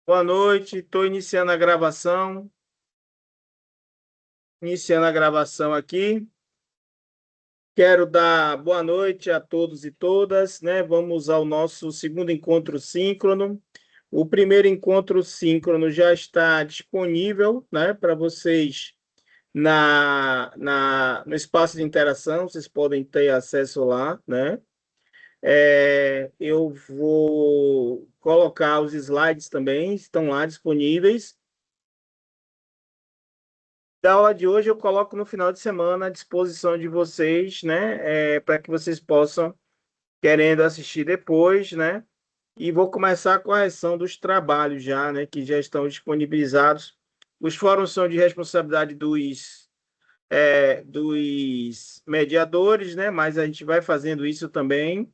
Boa noite, estou iniciando a gravação. Iniciando a gravação aqui. Quero dar boa noite a todos e todas, né? Vamos ao nosso segundo encontro síncrono. O primeiro encontro síncrono já está disponível, né, para vocês no espaço de interação. Vocês podem ter acesso lá, né? Eu vou colocar os slides também, estão lá disponíveis. Da aula de hoje eu coloco no final de semana à disposição de vocês, né? Para que vocês possam, querendo assistir depois, né? E vou começar a correção dos trabalhos já, né? Que já estão disponibilizados. Os fóruns são de responsabilidade dos mediadores, né? Mas a gente vai fazendo isso também.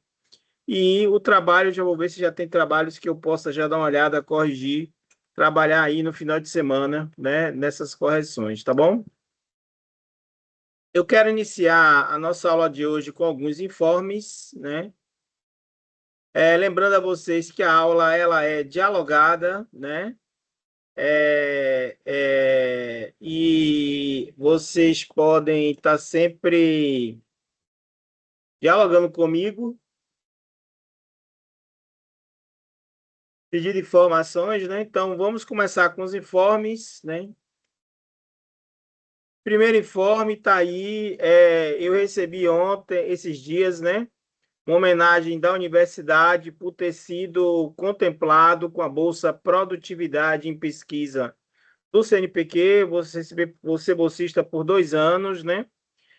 E o trabalho, já vou ver se já tem trabalhos que eu possa já dar uma olhada, corrigir, trabalhar aí no final de semana, né? Nessas correções, tá bom? Eu quero iniciar a nossa aula de hoje com alguns informes, né? Lembrando a vocês que a aula ela é dialogada, né? E vocês podem estar sempre dialogando comigo, pedindo informações, né? Então, vamos começar com os informes, né? Primeiro informe está aí, eu recebi ontem, esses dias, né? Uma homenagem da universidade por ter sido contemplado com a Bolsa Produtividade em Pesquisa do CNPq, você bolsista por 2 anos, né?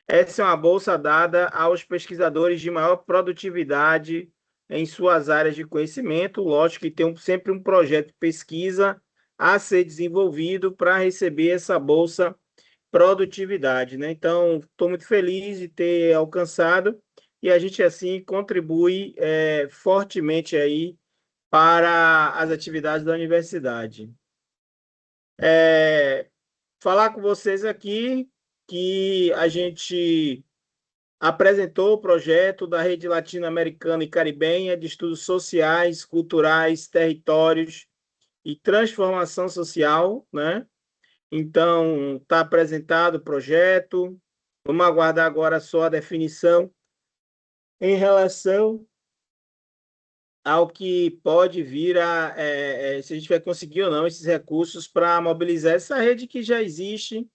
Essa é uma bolsa dada aos pesquisadores de maior produtividade em suas áreas de conhecimento. Lógico que tem sempre um projeto de pesquisa a ser desenvolvido para receber essa bolsa produtividade, né? Então, estou muito feliz de ter alcançado e a gente assim contribui fortemente aí para as atividades da universidade. É, Falar com vocês aqui que a gente apresentou o projeto da Rede Latino-Americana e Caribenha de Estudos Sociais, Culturais, Territórios e Transformação Social, né? Então, está apresentado o projeto. Vamos aguardar agora só a definição em relação ao que pode vir se a gente vai conseguir ou não esses recursos para mobilizar essa rede que já existe.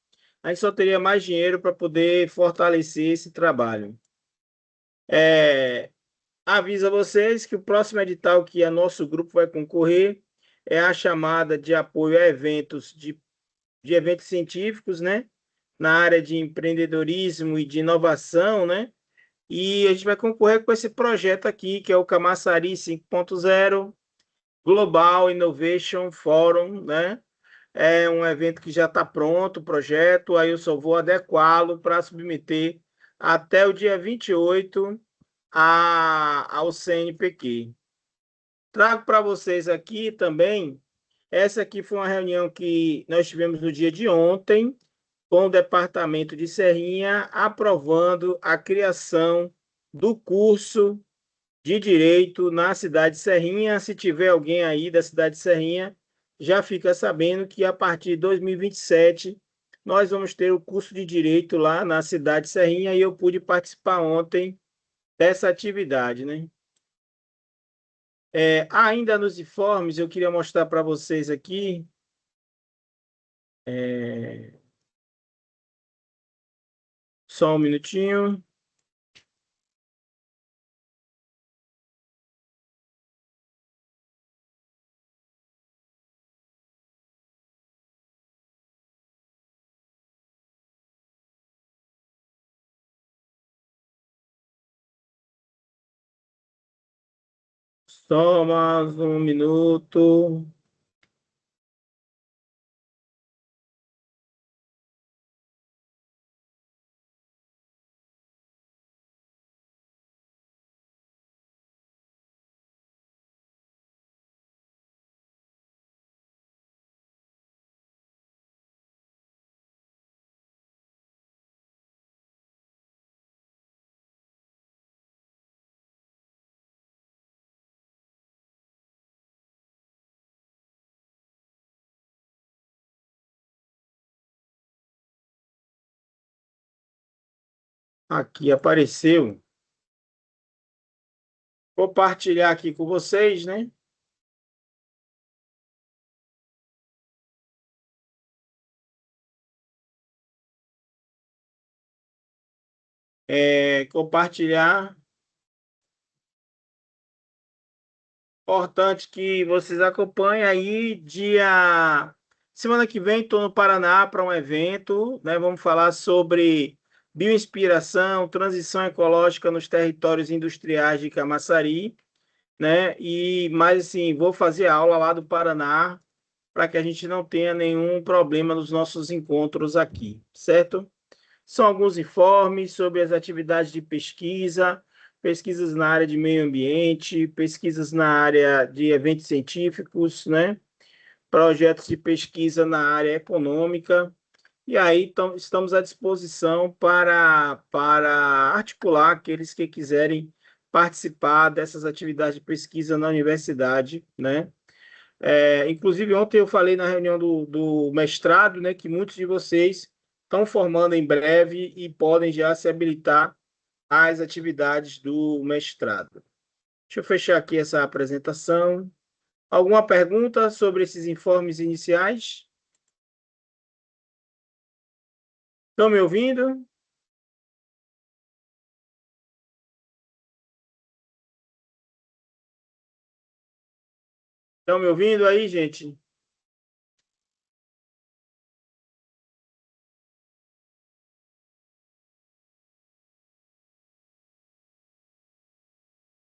A gente só teria mais dinheiro para poder fortalecer esse trabalho. É, Aviso a vocês que o próximo edital que a nosso grupo vai concorrer é a chamada de apoio a eventos de eventos científicos, né? Na área de empreendedorismo e de inovação, né? E a gente vai concorrer com esse projeto aqui, que é o Camaçari 5.0 Global Innovation Forum, né? É um evento que já está pronto, o projeto, aí eu só vou adequá-lo para submeter até o dia 28 ao CNPq. Trago para vocês aqui também, essa aqui foi uma reunião que nós tivemos no dia de ontem, com o Departamento de Serrinha, aprovando a criação do curso de Direito na cidade de Serrinha. Se tiver alguém aí da cidade de Serrinha, já fica sabendo que a partir de 2027 nós vamos ter o curso de Direito lá na cidade de Serrinha e eu pude participar ontem dessa atividade, né? Ainda nos informes, eu queria mostrar para vocês aqui. é, Só um minutinho. Só mais um minuto. Aqui apareceu. Vou compartilhar aqui com vocês, né? Compartilhar. Importante que vocês acompanhem aí dia semana que vem estou no Paraná para um evento, né? Vamos falar sobre bioinspiração, transição ecológica nos territórios industriais de Camaçari, né? E mais assim, vou fazer aula lá do Paraná para que a gente não tenha nenhum problema nos nossos encontros aqui, certo? São alguns informes sobre as atividades de pesquisa, pesquisas na área de meio ambiente, pesquisas na área de eventos científicos, né? Projetos de pesquisa na área econômica. E aí estamos à disposição para articular aqueles que quiserem participar dessas atividades de pesquisa na universidade, né? Inclusive, ontem eu falei na reunião do mestrado, né, que muitos de vocês estão formando em breve e podem já se habilitar às atividades do mestrado. Deixa eu fechar aqui essa apresentação. Alguma pergunta sobre esses informes iniciais? Estão me ouvindo? Estão me ouvindo aí, gente?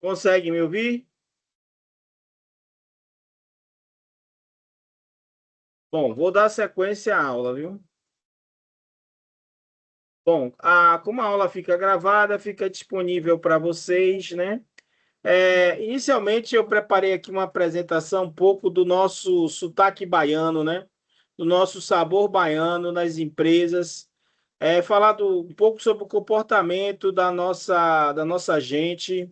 Conseguem me ouvir? Bom, vou dar sequência à aula, viu? Bom, como a aula fica gravada, fica disponível para vocês, né? Inicialmente, eu preparei aqui uma apresentação um pouco do nosso sotaque baiano, né? Do nosso sabor baiano nas empresas. Um pouco sobre o comportamento da nossa gente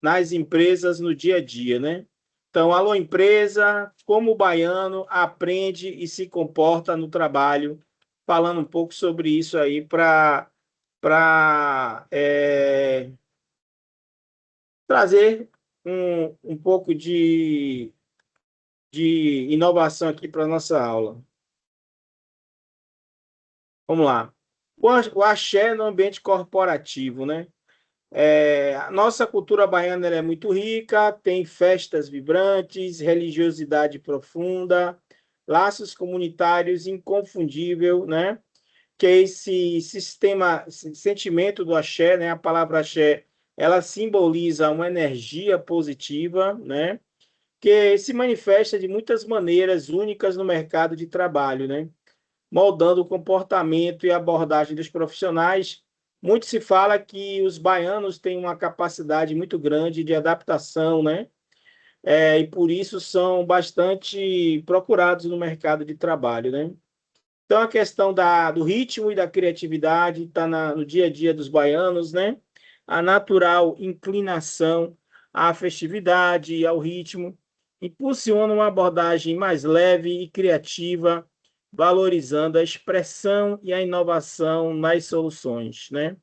nas empresas no dia a dia, né? Então, alô, empresa, como o baiano aprende e se comporta no trabalho, falando um pouco sobre isso aí para trazer um pouco de inovação aqui para a nossa aula. Vamos lá. O axé no ambiente corporativo, né? A nossa cultura baiana ela é muito rica, tem festas vibrantes, religiosidade profunda, laços comunitários inconfundível, né? Que é esse sistema, esse sentimento do axé, né? A palavra axé, ela simboliza uma energia positiva, né? Que se manifesta de muitas maneiras únicas no mercado de trabalho, né? Moldando o comportamento e abordagem dos profissionais. Muito se fala que os baianos têm uma capacidade muito grande de adaptação, né? E por isso são bastante procurados no mercado de trabalho, né? Então, a questão do ritmo e da criatividade está no dia a dia dos baianos, né? A natural inclinação à festividade e ao ritmo impulsiona uma abordagem mais leve e criativa, valorizando a expressão e a inovação nas soluções, né?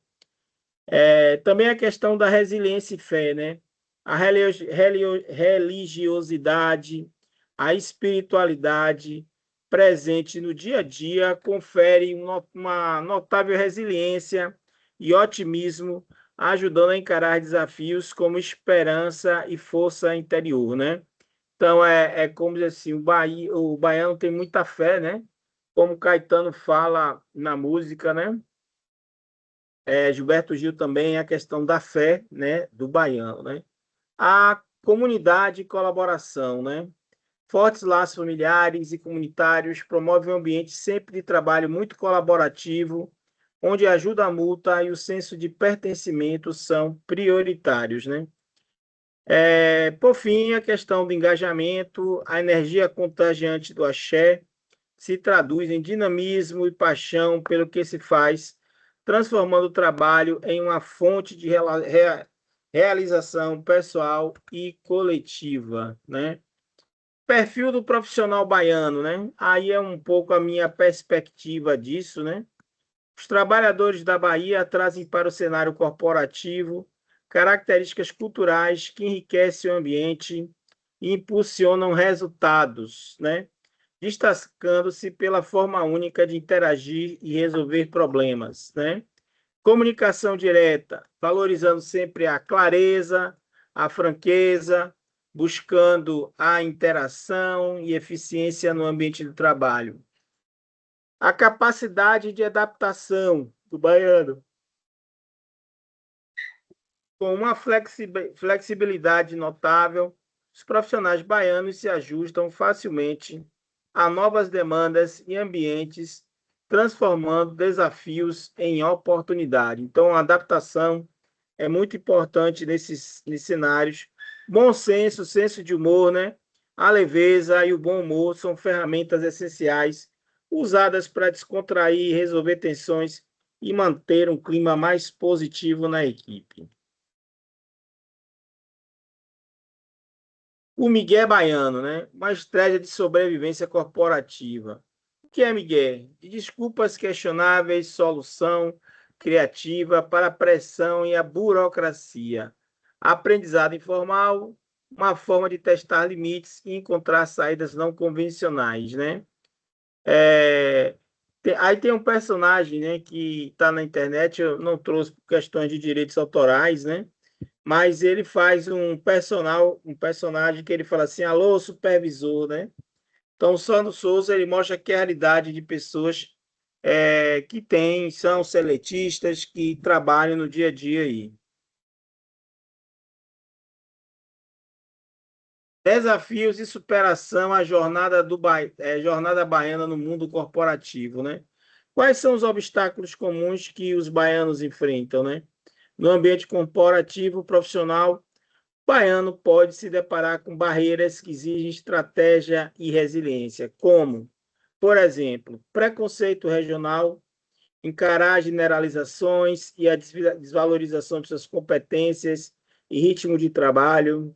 Também a questão da resiliência e fé, né? A religiosidade, a espiritualidade presente no dia a dia confere uma notável resiliência e otimismo, ajudando a encarar desafios como esperança e força interior, né? Então, é como dizer assim, o baiano tem muita fé, né? Como Caetano fala na música, né? Gilberto Gil também, a questão da fé, né, do baiano, né? A comunidade e colaboração, né? Fortes laços familiares e comunitários promovem um ambiente sempre de trabalho muito colaborativo, onde a ajuda mútua e o senso de pertencimento são prioritários, né? Por fim, a questão do engajamento, a energia contagiante do axé se traduz em dinamismo e paixão pelo que se faz, transformando o trabalho em uma fonte de realização pessoal e coletiva, né? Perfil do profissional baiano, né? Aí é um pouco a minha perspectiva disso, né? Os trabalhadores da Bahia trazem para o cenário corporativo características culturais que enriquecem o ambiente e impulsionam resultados, né? Destacando-se pela forma única de interagir e resolver problemas, né? Comunicação direta, valorizando sempre a clareza, a franqueza, buscando a interação e eficiência no ambiente de trabalho. A capacidade de adaptação do baiano, com uma flexibilidade notável, os profissionais baianos se ajustam facilmente a novas demandas e ambientes, transformando desafios em oportunidade. Então, a adaptação é muito importante nesses cenários. Bom senso, senso de humor, né? A leveza e o bom humor são ferramentas essenciais usadas para descontrair, resolver tensões e manter um clima mais positivo na equipe. O migué baiano, né? Uma estratégia de sobrevivência corporativa. O que é migué? De desculpas questionáveis, solução criativa para a pressão e a burocracia. Aprendizado informal, uma forma de testar limites e encontrar saídas não convencionais, né? Aí tem um personagem, né, que está na internet, eu não trouxe por questões de direitos autorais, né? Mas ele faz um personagem que ele fala assim, alô, supervisor, né? Então, o Sandro Souza, ele mostra que a realidade de pessoas que são seletistas, que trabalham no dia a dia aí. Desafios e superação, a jornada baiana no mundo corporativo, né? Quais são os obstáculos comuns que os baianos enfrentam, né? No ambiente corporativo profissional, baiano pode se deparar com barreiras que exigem estratégia e resiliência, como, por exemplo, preconceito regional, encarar generalizações e a desvalorização de suas competências e ritmo de trabalho,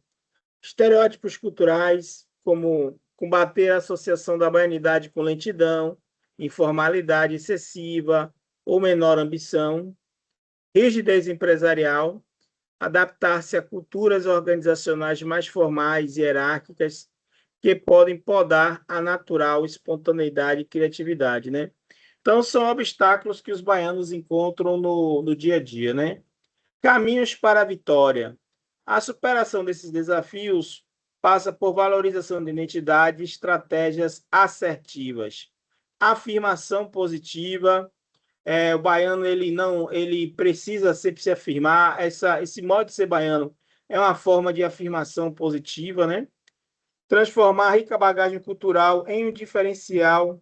estereótipos culturais, como combater a associação da baianidade com lentidão, informalidade excessiva ou menor ambição, rigidez empresarial, adaptar-se a culturas organizacionais mais formais e hierárquicas que podem podar a natural espontaneidade e criatividade, né? Então, são obstáculos que os baianos encontram no dia a dia, né? Caminhos para a vitória. A superação desses desafios passa por valorização de identidade e estratégias assertivas, afirmação positiva, o baiano ele precisa sempre se afirmar. Esse modo de ser baiano é uma forma de afirmação positiva, né? Transformar a rica bagagem cultural em um diferencial,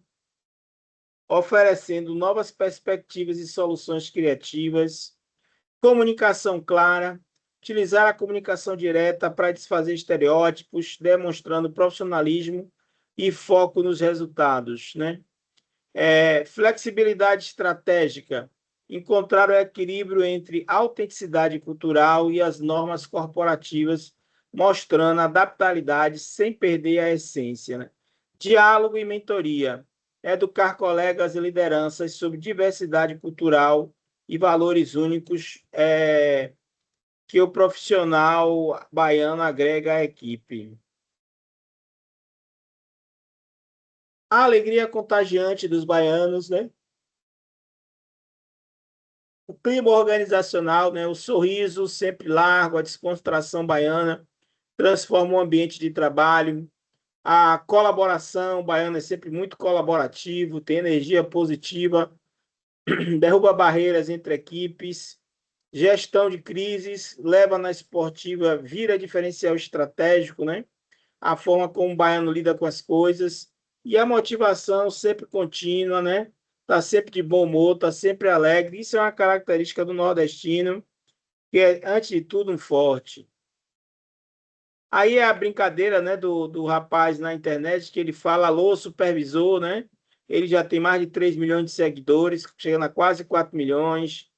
oferecendo novas perspectivas e soluções criativas. Comunicação clara, utilizar a comunicação direta para desfazer estereótipos, demonstrando profissionalismo e foco nos resultados, né? Flexibilidade estratégica, encontrar o equilíbrio entre autenticidade cultural e as normas corporativas, mostrando adaptabilidade sem perder a essência, né? Diálogo e mentoria, educar colegas e lideranças sobre diversidade cultural e valores únicos que o profissional baiano agrega à equipe. A alegria contagiante dos baianos, né? O clima organizacional, né? O sorriso sempre largo, a descontração baiana transforma o ambiente de trabalho. A colaboração baiana é sempre muito colaborativo, tem energia positiva, derruba barreiras entre equipes. Gestão de crises, leva na esportiva, vira diferencial estratégico, né? A forma como o baiano lida com as coisas e a motivação sempre contínua, né? Tá sempre de bom humor, tá sempre alegre. Isso é uma característica do nordestino, que é, antes de tudo, um forte. Aí é a brincadeira, né, do rapaz na internet, que ele fala, alô, supervisor, né? Ele já tem mais de 3 milhões de seguidores, chegando a quase 4 milhões.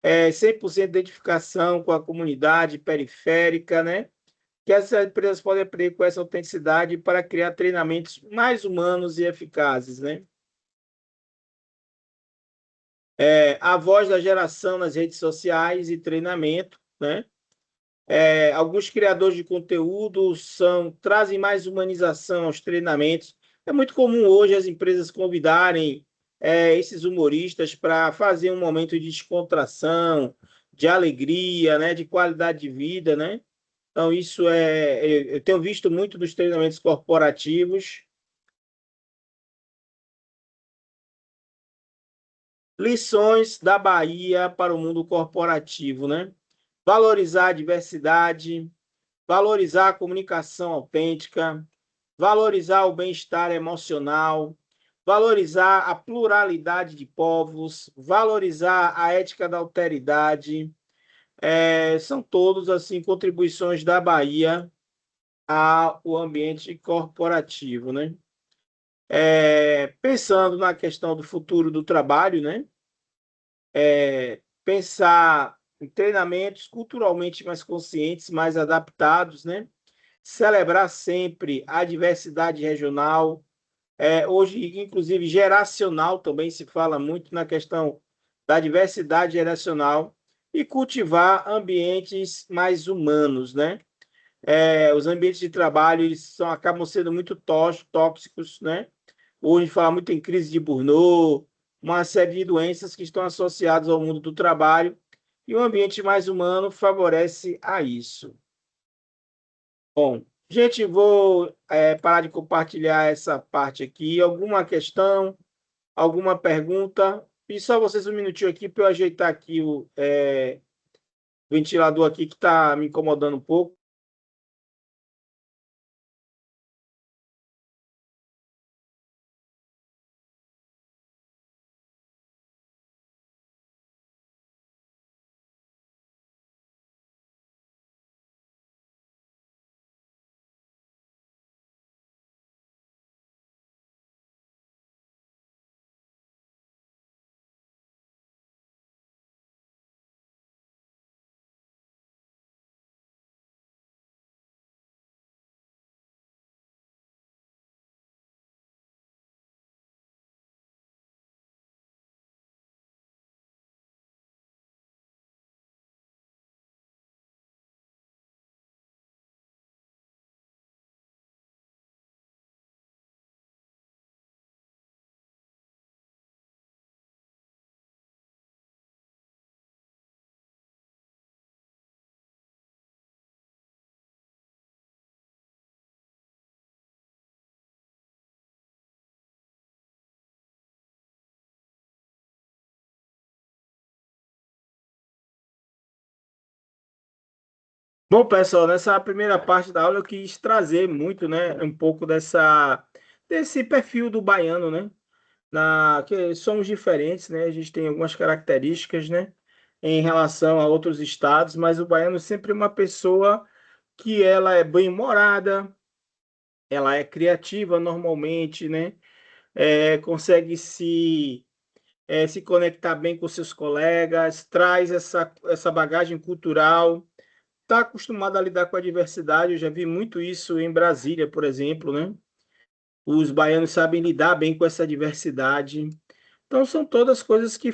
100% de identificação com a comunidade periférica, né? Que essas empresas podem aprender com essa autenticidade para criar treinamentos mais humanos e eficazes, né? A voz da geração nas redes sociais e treinamento, né? Alguns criadores de conteúdo trazem mais humanização aos treinamentos. É muito comum hoje as empresas convidarem esses humoristas para fazer um momento de descontração, de alegria, né, de qualidade de vida, né? Então, eu tenho visto muito dos treinamentos corporativos. Lições da Bahia para o mundo corporativo, né? Valorizar a diversidade, valorizar a comunicação autêntica, valorizar o bem-estar emocional, valorizar a pluralidade de povos, valorizar a ética da alteridade. São todos assim contribuições da Bahia ao ambiente corporativo, né? Pensando na questão do futuro do trabalho, né? Pensar em treinamentos culturalmente mais conscientes, mais adaptados, né? Celebrar sempre a diversidade regional. Hoje, inclusive, geracional também se fala muito na questão da diversidade geracional e cultivar ambientes mais humanos, né? Os ambientes de trabalho acabam sendo muito tóxicos, né? Hoje fala muito em crise de burnout, uma série de doenças que estão associadas ao mundo do trabalho, e o ambiente mais humano favorece a isso. Bom, gente, vou parar de compartilhar essa parte aqui. Alguma questão, alguma pergunta? E só vocês um minutinho aqui para eu ajeitar aqui o ventilador aqui que está me incomodando um pouco. Bom, pessoal, nessa primeira parte da aula eu quis trazer muito, né, um pouco desse perfil do baiano, né, que somos diferentes, né, a gente tem algumas características, né, em relação a outros estados, mas o baiano é sempre uma pessoa que ela é bem-humorada, ela é criativa normalmente, né, consegue se conectar bem com seus colegas, traz essa bagagem cultural, está acostumado a lidar com a diversidade. Eu já vi muito isso em Brasília, por exemplo, né? Os baianos sabem lidar bem com essa diversidade. Então, são todas coisas que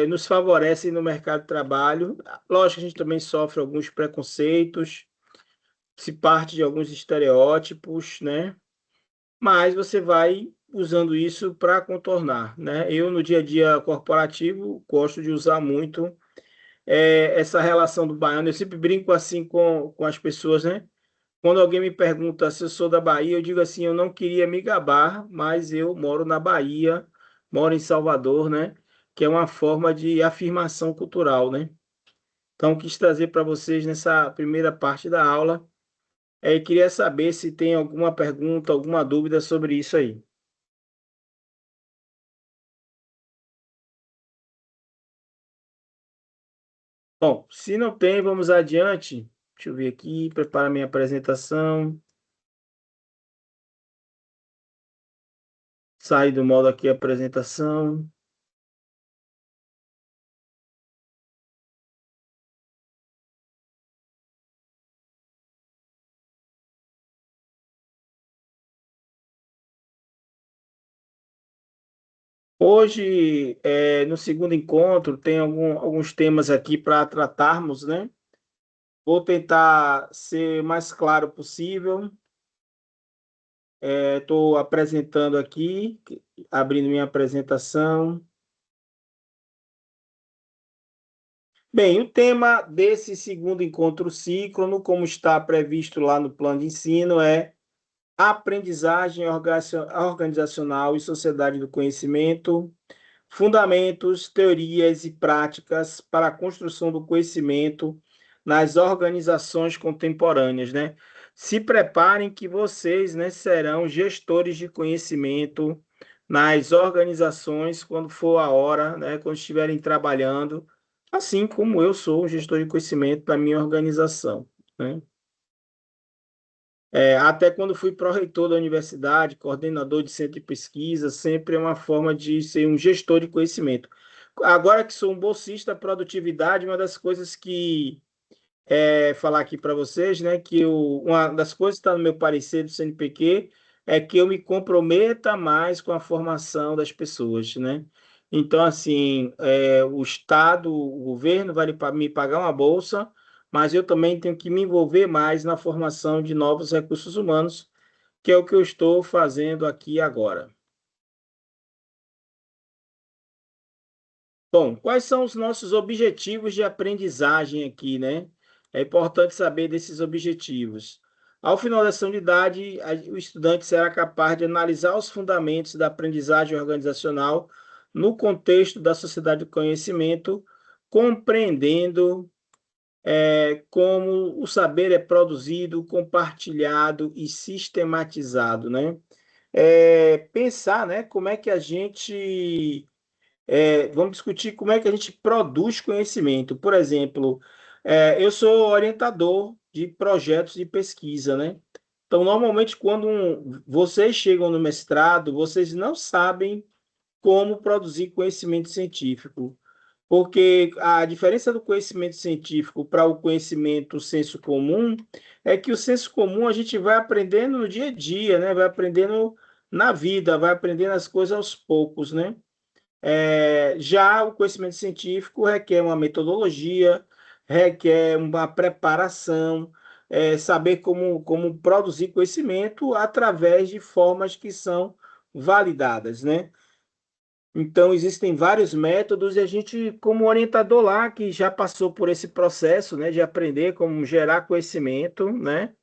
nos favorecem no mercado de trabalho. Lógico que a gente também sofre alguns preconceitos, se parte de alguns estereótipos, né? Mas você vai usando isso para contornar, né? Eu, no dia a dia corporativo, gosto de usar muito essa relação do baiano. Eu sempre brinco assim com as pessoas, né? Quando alguém me pergunta se eu sou da Bahia, eu digo assim, eu não queria me gabar, mas eu moro na Bahia, moro em Salvador, né? Que é uma forma de afirmação cultural, né? Então, quis trazer para vocês nessa primeira parte da aula. E queria saber se tem alguma pergunta, alguma dúvida sobre isso aí. Bom, se não tem, vamos adiante. Deixa eu ver aqui, preparar minha apresentação. Sair do modo aqui apresentação. Hoje, no segundo encontro, tem alguns temas aqui para tratarmos, né? Vou tentar ser mais claro possível. Estou apresentando aqui, abrindo minha apresentação. Bem, o tema desse segundo encontro síncrono, como está previsto lá no plano de ensino, é aprendizagem organizacional e sociedade do conhecimento, fundamentos, teorias e práticas para a construção do conhecimento nas organizações contemporâneas, né? Se preparem que vocês, né, serão gestores de conhecimento nas organizações quando for a hora, né, quando estiverem trabalhando, assim como eu sou um gestor de conhecimento da minha organização, né? Até quando fui pró-reitor da universidade, coordenador de centro de pesquisa, sempre é uma forma de ser um gestor de conhecimento. Agora que sou um bolsista da produtividade, uma das coisas que falar aqui para vocês, né, uma das coisas que está no meu parecer do CNPq é que eu me comprometa mais com a formação das pessoas, né? Então, assim, o Estado, o governo vai me pagar uma bolsa, mas eu também tenho que me envolver mais na formação de novos recursos humanos, que é o que eu estou fazendo aqui agora. Bom, quais são os nossos objetivos de aprendizagem aqui, né? É importante saber desses objetivos. Ao final da ação de idade, o estudante será capaz de analisar os fundamentos da aprendizagem organizacional no contexto da sociedade do conhecimento, compreendendo como o saber é produzido, compartilhado e sistematizado, né? Pensar, né, como é que a gente vamos discutir como é que a gente produz conhecimento. Por exemplo, eu sou orientador de projetos de pesquisa, né? Então, normalmente, quando vocês chegam no mestrado, vocês não sabem como produzir conhecimento científico, porque a diferença do conhecimento científico para o conhecimento senso comum é que o senso comum a gente vai aprendendo no dia a dia, né? Vai aprendendo na vida, vai aprendendo as coisas aos poucos, né? Já o conhecimento científico requer uma metodologia, requer uma preparação, saber como produzir conhecimento através de formas que são validadas, né? Então, existem vários métodos e a gente, como orientador lá, que já passou por esse processo, né, de aprender como gerar conhecimento, né,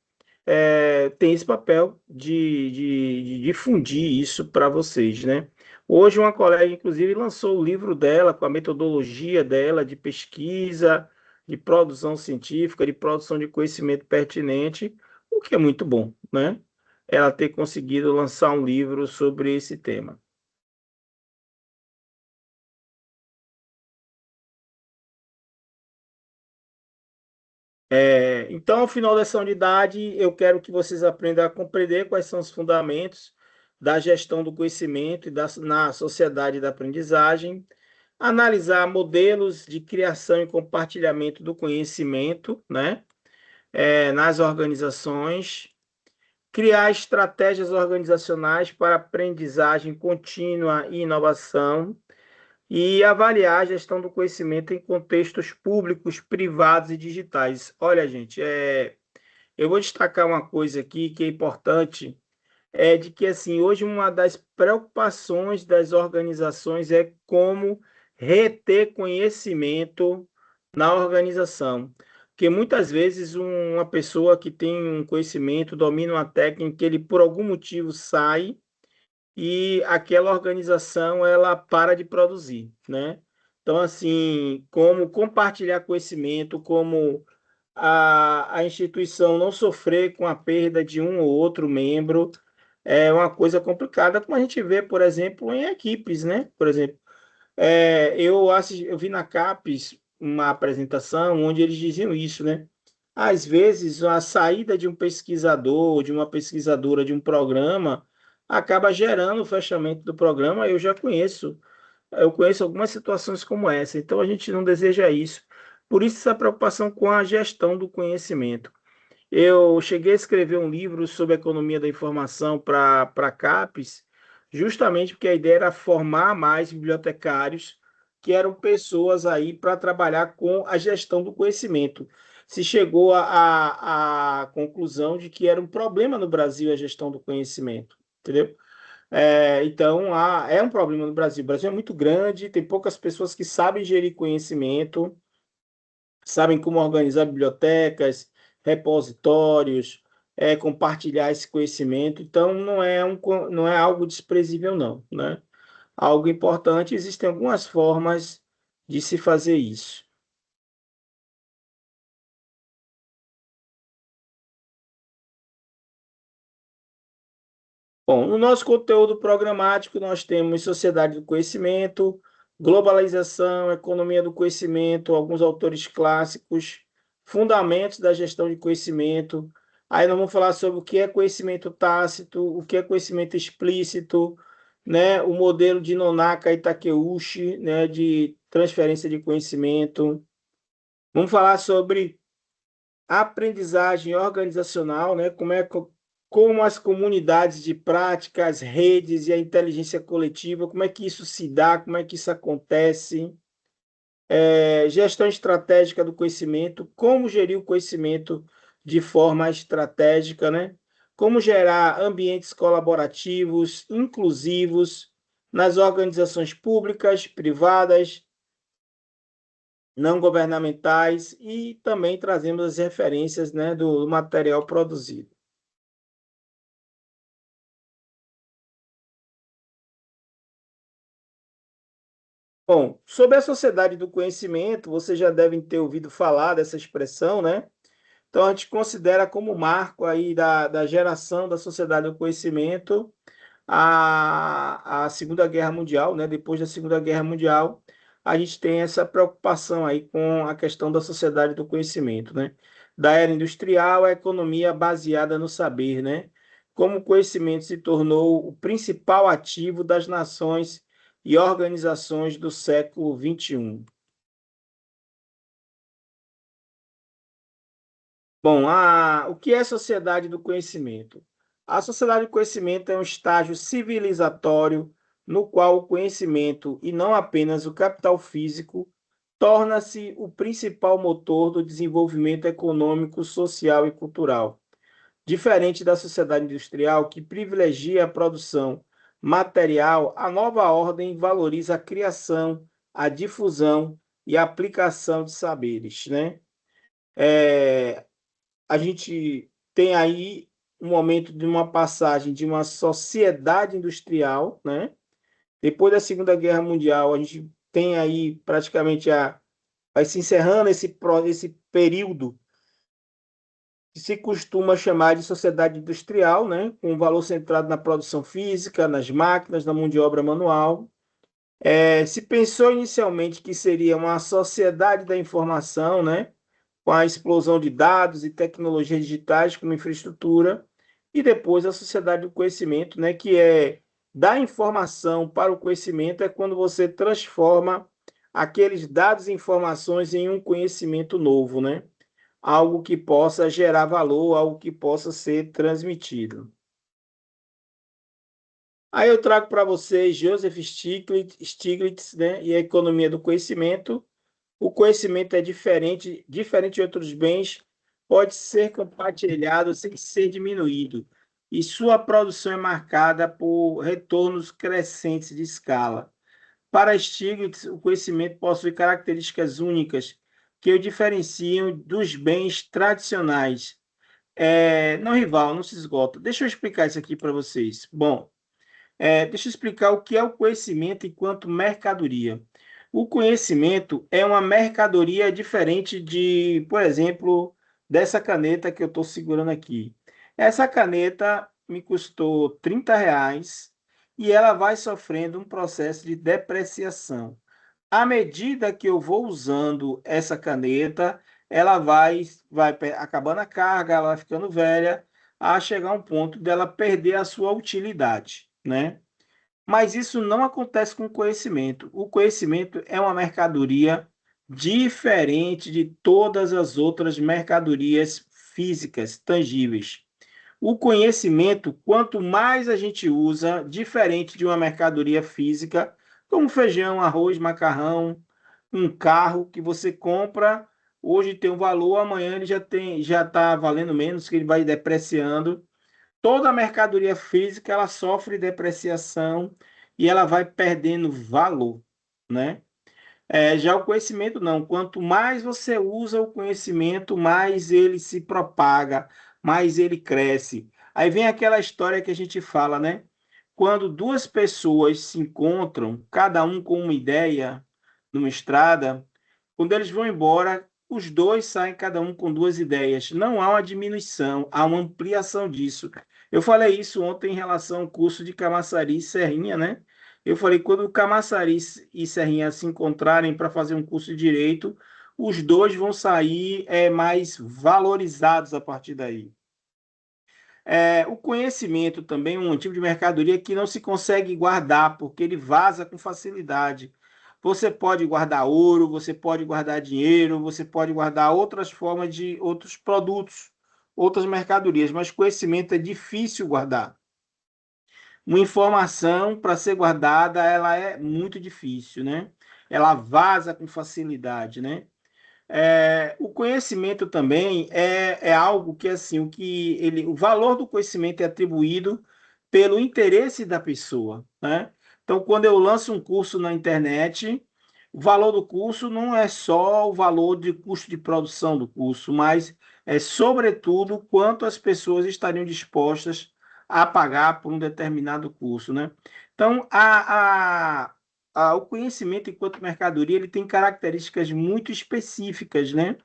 tem esse papel de difundir isso para vocês, né? Hoje uma colega, inclusive, lançou o livro dela com a metodologia dela de pesquisa, de produção científica, de produção de conhecimento pertinente, o que é muito bom, né? Ela ter conseguido lançar um livro sobre esse tema. Então, ao final dessa unidade, eu quero que vocês aprendam a compreender quais são os fundamentos da gestão do conhecimento na sociedade da aprendizagem, analisar modelos de criação e compartilhamento do conhecimento, né, nas organizações, criar estratégias organizacionais para aprendizagem contínua e inovação, e avaliar a gestão do conhecimento em contextos públicos, privados e digitais. Olha, gente, eu vou destacar uma coisa aqui que é importante, de que assim, hoje uma das preocupações das organizações é como reter conhecimento na organização. Porque muitas vezes uma pessoa que tem um conhecimento, domina uma técnica, ele por algum motivo sai e aquela organização ela para de produzir, né? Então, assim, como compartilhar conhecimento, como a instituição não sofrer com a perda de um ou outro membro, é uma coisa complicada, como a gente vê, por exemplo, em equipes, né? Por exemplo, eu vi na CAPES uma apresentação onde eles diziam isso, né? Às vezes, a saída de um pesquisador, de uma pesquisadora de um programa, acaba gerando o fechamento do programa. Eu conheço algumas situações como essa, então a gente não deseja isso. Por isso, essa preocupação com a gestão do conhecimento. Eu cheguei a escrever um livro sobre economia da informação para CAPES, justamente porque a ideia era formar mais bibliotecários, que eram pessoas aí para trabalhar com a gestão do conhecimento. Se chegou à conclusão de que era um problema no Brasil a gestão do conhecimento, entendeu? Então, é um problema no Brasil. O Brasil é muito grande, tem poucas pessoas que sabem gerir conhecimento, sabem como organizar bibliotecas, repositórios, compartilhar esse conhecimento. Então, não é algo desprezível, não, né? Algo importante, existem algumas formas de se fazer isso. Bom, no nosso conteúdo programático, nós temos Sociedade do Conhecimento, Globalização, Economia do Conhecimento, alguns autores clássicos, Fundamentos da Gestão de Conhecimento. Aí nós vamos falar sobre o que é conhecimento tácito, o que é conhecimento explícito, né? O modelo de Nonaka e Takeuchi, né? De transferência de conhecimento. Vamos falar sobre aprendizagem organizacional, né? Como as comunidades de prática, as redes e a inteligência coletiva, como é que isso se dá, como é que isso acontece, gestão estratégica do conhecimento, como gerir o conhecimento de forma estratégica, né? Como gerar ambientes colaborativos, inclusivos nas organizações públicas, privadas, não governamentais e também trazemos as referências, né, do material produzido. Bom, sobre a sociedade do conhecimento, vocês já devem ter ouvido falar dessa expressão, né? Então, a gente considera como marco aí da geração da sociedade do conhecimento a Segunda Guerra Mundial, né? Depois da Segunda Guerra Mundial, a gente tem essa preocupação aí com a questão da sociedade do conhecimento, né? Da era industrial, a economia baseada no saber, né? Como o conhecimento se tornou o principal ativo das nações e organizações do século XXI. Bom, o que é sociedade do conhecimento? A sociedade do conhecimento é um estágio civilizatório no qual o conhecimento, e não apenas o capital físico, torna-se o principal motor do desenvolvimento econômico, social e cultural. Diferente da sociedade industrial, que privilegia a produção material, a nova ordem valoriza a criação, a difusão e a aplicação de saberes, né? É, a gente tem aí um momento de uma passagem de uma sociedade industrial, né? Depois da Segunda Guerra Mundial, a gente tem aí praticamente vai se encerrando esse período que se costuma chamar de sociedade industrial, né? Com um valor centrado na produção física, nas máquinas, na mão de obra manual. Se pensou inicialmente que seria uma sociedade da informação, né? Com a explosão de dados e tecnologias digitais como infraestrutura, e depois a sociedade do conhecimento, né, que é da informação para o conhecimento, é quando você transforma aqueles dados e informações em um conhecimento novo, né? Algo que possa gerar valor, algo que possa ser transmitido. Aí eu trago para vocês Joseph Stiglitz, né, e a economia do conhecimento. O conhecimento é diferente de outros bens, pode ser compartilhado sem ser diminuído, e sua produção é marcada por retornos crescentes de escala. Para Stiglitz, o conhecimento possui características únicas que o diferenciam dos bens tradicionais. Não rival, não se esgota. Deixa eu explicar isso aqui para vocês. Bom, deixa eu explicar o que é o conhecimento enquanto mercadoria. O conhecimento é uma mercadoria diferente de, por exemplo, dessa caneta que eu estou segurando aqui. Essa caneta me custou R$ 30 e ela vai sofrendo um processo de depreciação. À medida que eu vou usando essa caneta, ela vai acabando a carga, ela vai ficando velha, a chegar a um ponto dela perder a sua utilidade, né? Mas isso não acontece com o conhecimento. O conhecimento é uma mercadoria diferente de todas as outras mercadorias físicas, tangíveis. O conhecimento, quanto mais a gente usa, diferente de uma mercadoria física, como feijão, arroz, macarrão, um carro que você compra, hoje tem um valor, amanhã ele já está valendo menos, que ele vai depreciando. Toda a mercadoria física ela sofre depreciação e ela vai perdendo valor, né? Já o conhecimento não. Quanto mais você usa o conhecimento, mais ele se propaga, mais ele cresce. Aí vem aquela história que a gente fala, né? Quando duas pessoas se encontram, cada um com uma ideia, numa estrada, quando eles vão embora, os dois saem cada um com duas ideias. Não há uma diminuição, há uma ampliação disso. Eu falei isso ontem em relação ao curso de Camaçari e Serrinha, né? Eu falei, quando o Camaçari e Serrinha se encontrarem para fazer um curso de direito, os dois vão sair mais valorizados a partir daí. O conhecimento também é um tipo de mercadoria que não se consegue guardar, porque ele vaza com facilidade. Você pode guardar ouro, você pode guardar dinheiro, você pode guardar outras formas de outros produtos, outras mercadorias, mas conhecimento é difícil guardar. Uma informação, para ser guardada, ela é muito difícil, né? Ela vaza com facilidade, né? O conhecimento também é algo que, assim, o valor do conhecimento é atribuído pelo interesse da pessoa, né? Então, quando eu lanço um curso na internet, o valor do curso não é só o valor de custo de produção do curso, mas é, sobretudo, quanto as pessoas estariam dispostas a pagar por um determinado curso, né? Então, o conhecimento enquanto mercadoria ele tem características muito específicas, né?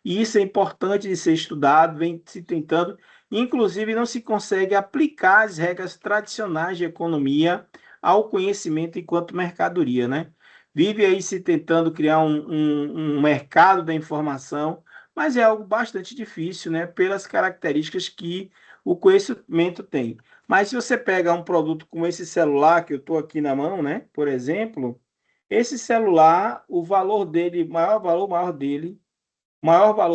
E isso é importante de ser estudado, vem se tentando, inclusive não se consegue aplicar as regras tradicionais de economia ao conhecimento enquanto mercadoria, né? Vive aí se tentando criar um mercado da informação, mas é algo bastante difícil, né? Pelas características que o conhecimento tem. Mas se você pega um produto como esse celular que eu estou aqui na mão, né? Por exemplo, esse celular, o valor dele, maior valor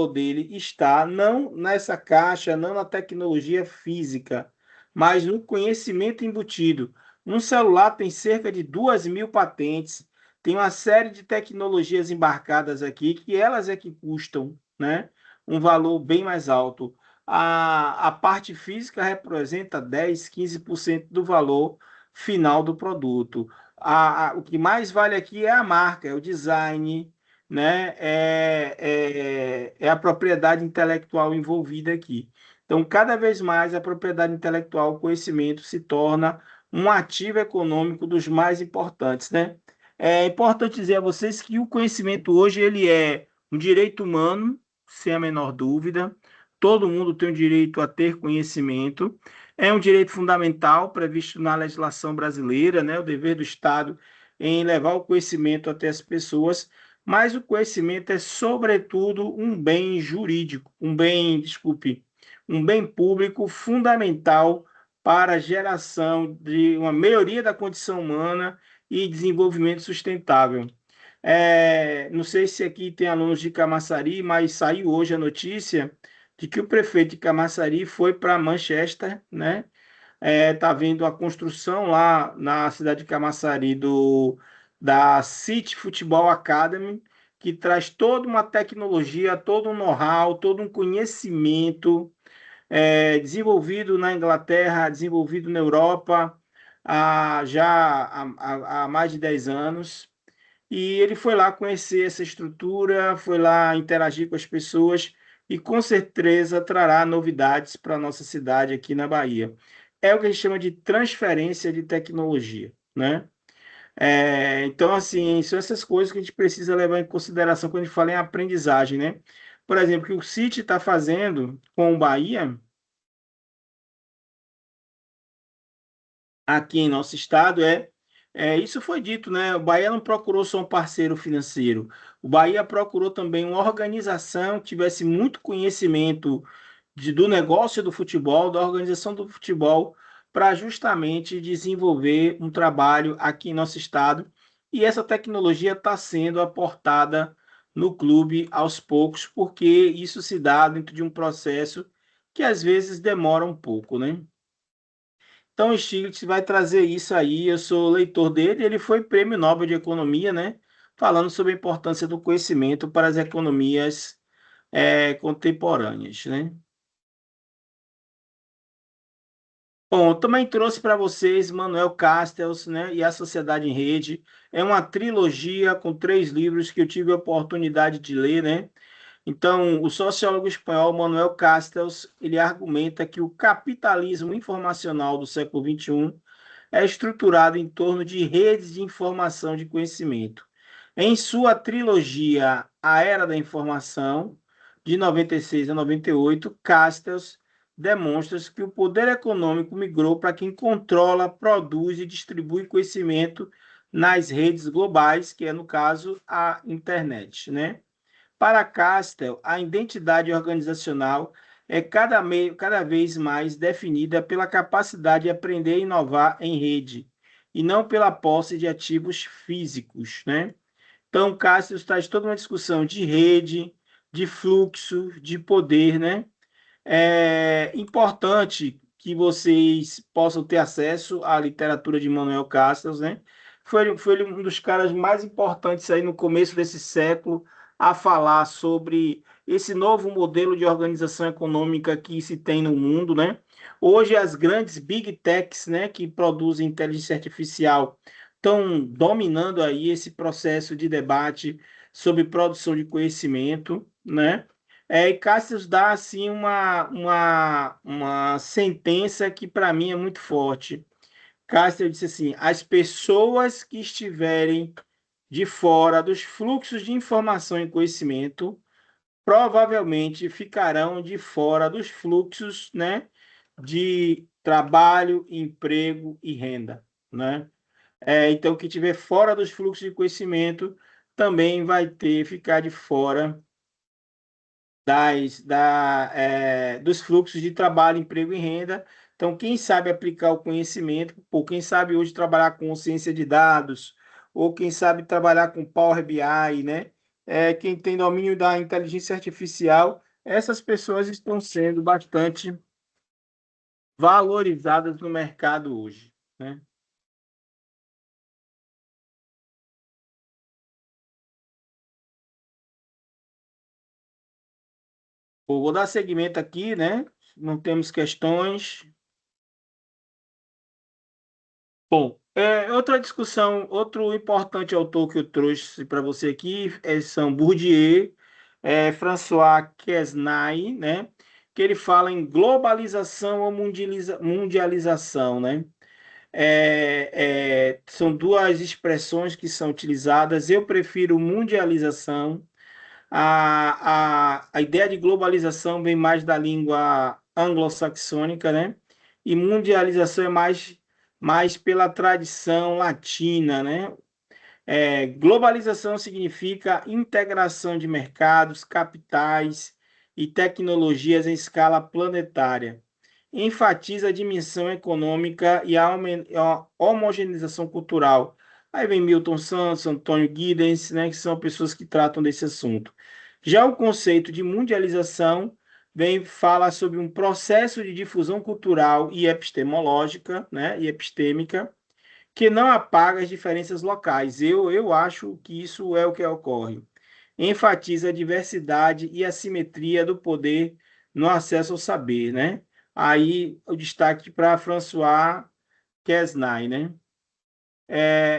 dele está não nessa caixa, não na tecnologia física, mas no conhecimento embutido. Um celular tem cerca de 2.000 patentes, tem uma série de tecnologias embarcadas aqui que elas é que custam, né, um valor bem mais alto. A parte física representa 10, 15% do valor final do produto. O que mais vale aqui é a marca, é o design, né? É a propriedade intelectual envolvida aqui. Então, cada vez mais a propriedade intelectual, o conhecimento, se torna um ativo econômico dos mais importantes, né? É importante dizer a vocês que o conhecimento hoje ele é um direito humano, sem a menor dúvida. Todo mundo tem o direito a ter conhecimento. É um direito fundamental previsto na legislação brasileira, né? O dever do Estado em levar o conhecimento até as pessoas, mas o conhecimento é, sobretudo, um bem jurídico, um bem público fundamental para a geração de uma melhoria da condição humana e desenvolvimento sustentável. Não sei se aqui tem alunos de Camaçari, mas saiu hoje a notícia de que o prefeito de Camaçari foi para Manchester, né? Tá vendo a construção lá na cidade de Camaçari da City Football Academy, que traz toda uma tecnologia, todo um know-how, todo um conhecimento desenvolvido na Inglaterra, desenvolvido na Europa há mais de 10 anos. E ele foi lá conhecer essa estrutura, foi lá interagir com as pessoas e com certeza trará novidades para a nossa cidade aqui na Bahia. É o que a gente chama de transferência de tecnologia, né? Então, assim, são essas coisas que a gente precisa levar em consideração quando a gente fala em aprendizagem, né? Por exemplo, o que o City está fazendo com o Bahia, aqui em nosso estado, isso foi dito, né? O Bahia não procurou só um parceiro financeiro, o Bahia procurou também uma organização que tivesse muito conhecimento do negócio do futebol, da organização do futebol, para justamente desenvolver um trabalho aqui em nosso estado. E essa tecnologia está sendo aportada no clube aos poucos, porque isso se dá dentro de um processo que às vezes demora um pouco, né? Então, o Stiglitz vai trazer isso aí. Eu sou leitor dele. Ele foi prêmio Nobel de Economia, né? Falando sobre a importância do conhecimento para as economias contemporâneas, né? Bom, eu também trouxe para vocês Manuel Castells, né, e a Sociedade em Rede. É uma trilogia com 3 livros que eu tive a oportunidade de ler, né? Então, o sociólogo espanhol Manuel Castells, ele argumenta que o capitalismo informacional do século XXI é estruturado em torno de redes de informação de conhecimento. Em sua trilogia A Era da Informação, de 96 a 98, Castells demonstra que o poder econômico migrou para quem controla, produz e distribui conhecimento nas redes globais, que é, no caso, a internet, né? Para Castell, a identidade organizacional é cada vez mais definida pela capacidade de aprender e inovar em rede, e não pela posse de ativos físicos, né? Então, Castell traz toda uma discussão de rede, de fluxo, de poder, né? É importante que vocês possam ter acesso à literatura de Manuel Castells, né? Foi um dos caras mais importantes aí no começo desse século a falar sobre esse novo modelo de organização econômica que se tem no mundo, né? Hoje as grandes big techs, né, que produzem inteligência artificial, estão dominando aí esse processo de debate sobre produção de conhecimento, né? E Cássio dá assim uma sentença que para mim é muito forte. Cássio disse assim: as pessoas que estiverem de fora dos fluxos de informação e conhecimento provavelmente ficarão de fora dos fluxos, né, de trabalho, emprego e renda, né? Então, quem estiver fora dos fluxos de conhecimento também vai ficar de fora dos fluxos de trabalho, emprego e renda. Então, quem sabe aplicar o conhecimento, ou quem sabe hoje trabalhar com ciência de dados, ou quem sabe trabalhar com Power BI, né? Quem tem domínio da inteligência artificial, essas pessoas estão sendo bastante valorizadas no mercado hoje, né? Vou dar seguimento aqui, né? Não temos questões. Bom, outra discussão, outro importante autor que eu trouxe para você aqui são Bourdieu, François Quesnay, né? Que ele fala em globalização ou mundialização, né? São duas expressões que são utilizadas. Eu prefiro mundialização. A ideia de globalização vem mais da língua anglo-saxônica, né? E mundialização é mais pela tradição latina, né? Globalização significa integração de mercados, capitais e tecnologias em escala planetária. Enfatiza a dimensão econômica e a homogeneização cultural. Aí vem Milton Santos, Antônio Giddens, né, que são pessoas que tratam desse assunto. Já o conceito de mundialização fala sobre um processo de difusão cultural e epistemológica, né, e epistêmica, que não apaga as diferenças locais. Eu acho que isso é o que ocorre. Enfatiza a diversidade e a simetria do poder no acesso ao saber, né? Aí o destaque para François Quesnay, né?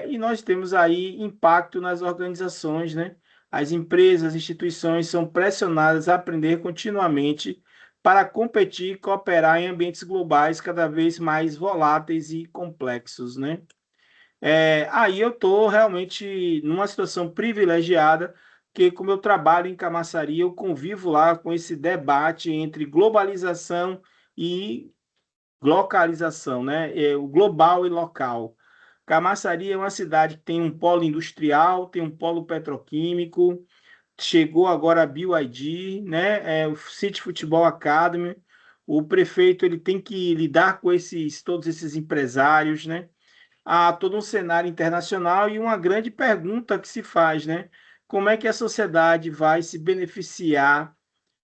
E nós temos aí impacto nas organizações, né? As empresas, instituições são pressionadas a aprender continuamente para competir e cooperar em ambientes globais cada vez mais voláteis e complexos, né? Aí eu estou realmente numa situação privilegiada, que como eu trabalho em Camaçari, eu convivo lá com esse debate entre globalização e localização, né? O global e local. Camaçari é uma cidade que tem um polo industrial, tem um polo petroquímico, chegou agora a BYD, né? O City Futebol Academy. O prefeito ele tem que lidar com todos esses empresários, né? Há todo um cenário internacional e uma grande pergunta que se faz, né? Como é que a sociedade vai se beneficiar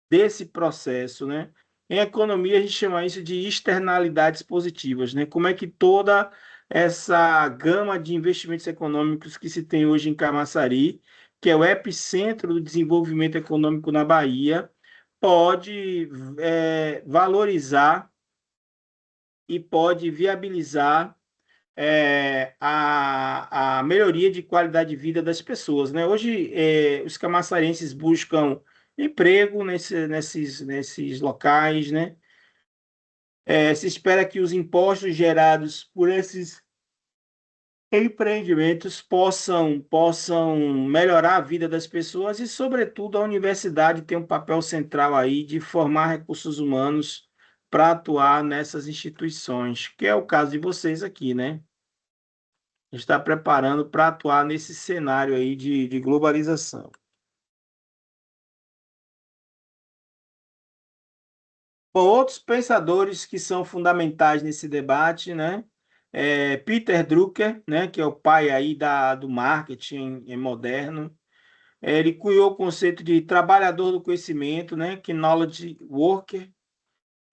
desse processo, né? Em economia, a gente chama isso de externalidades positivas, né? Como é que toda essa gama de investimentos econômicos que se tem hoje em Camaçari, que é o epicentro do desenvolvimento econômico na Bahia, pode valorizar e pode viabilizar a melhoria de qualidade de vida das pessoas, né? Hoje, os camaçarenses buscam emprego nesses locais, né? Se espera que os impostos gerados por esses empreendimentos possam melhorar a vida das pessoas e, sobretudo, a universidade tem um papel central aí de formar recursos humanos para atuar nessas instituições, que é o caso de vocês aqui, né? Está preparando para atuar nesse cenário aí de globalização. Bom, outros pensadores que são fundamentais nesse debate, né? Peter Drucker, né, que é o pai aí do marketing moderno. Ele cunhou o conceito de trabalhador do conhecimento, né, que knowledge worker,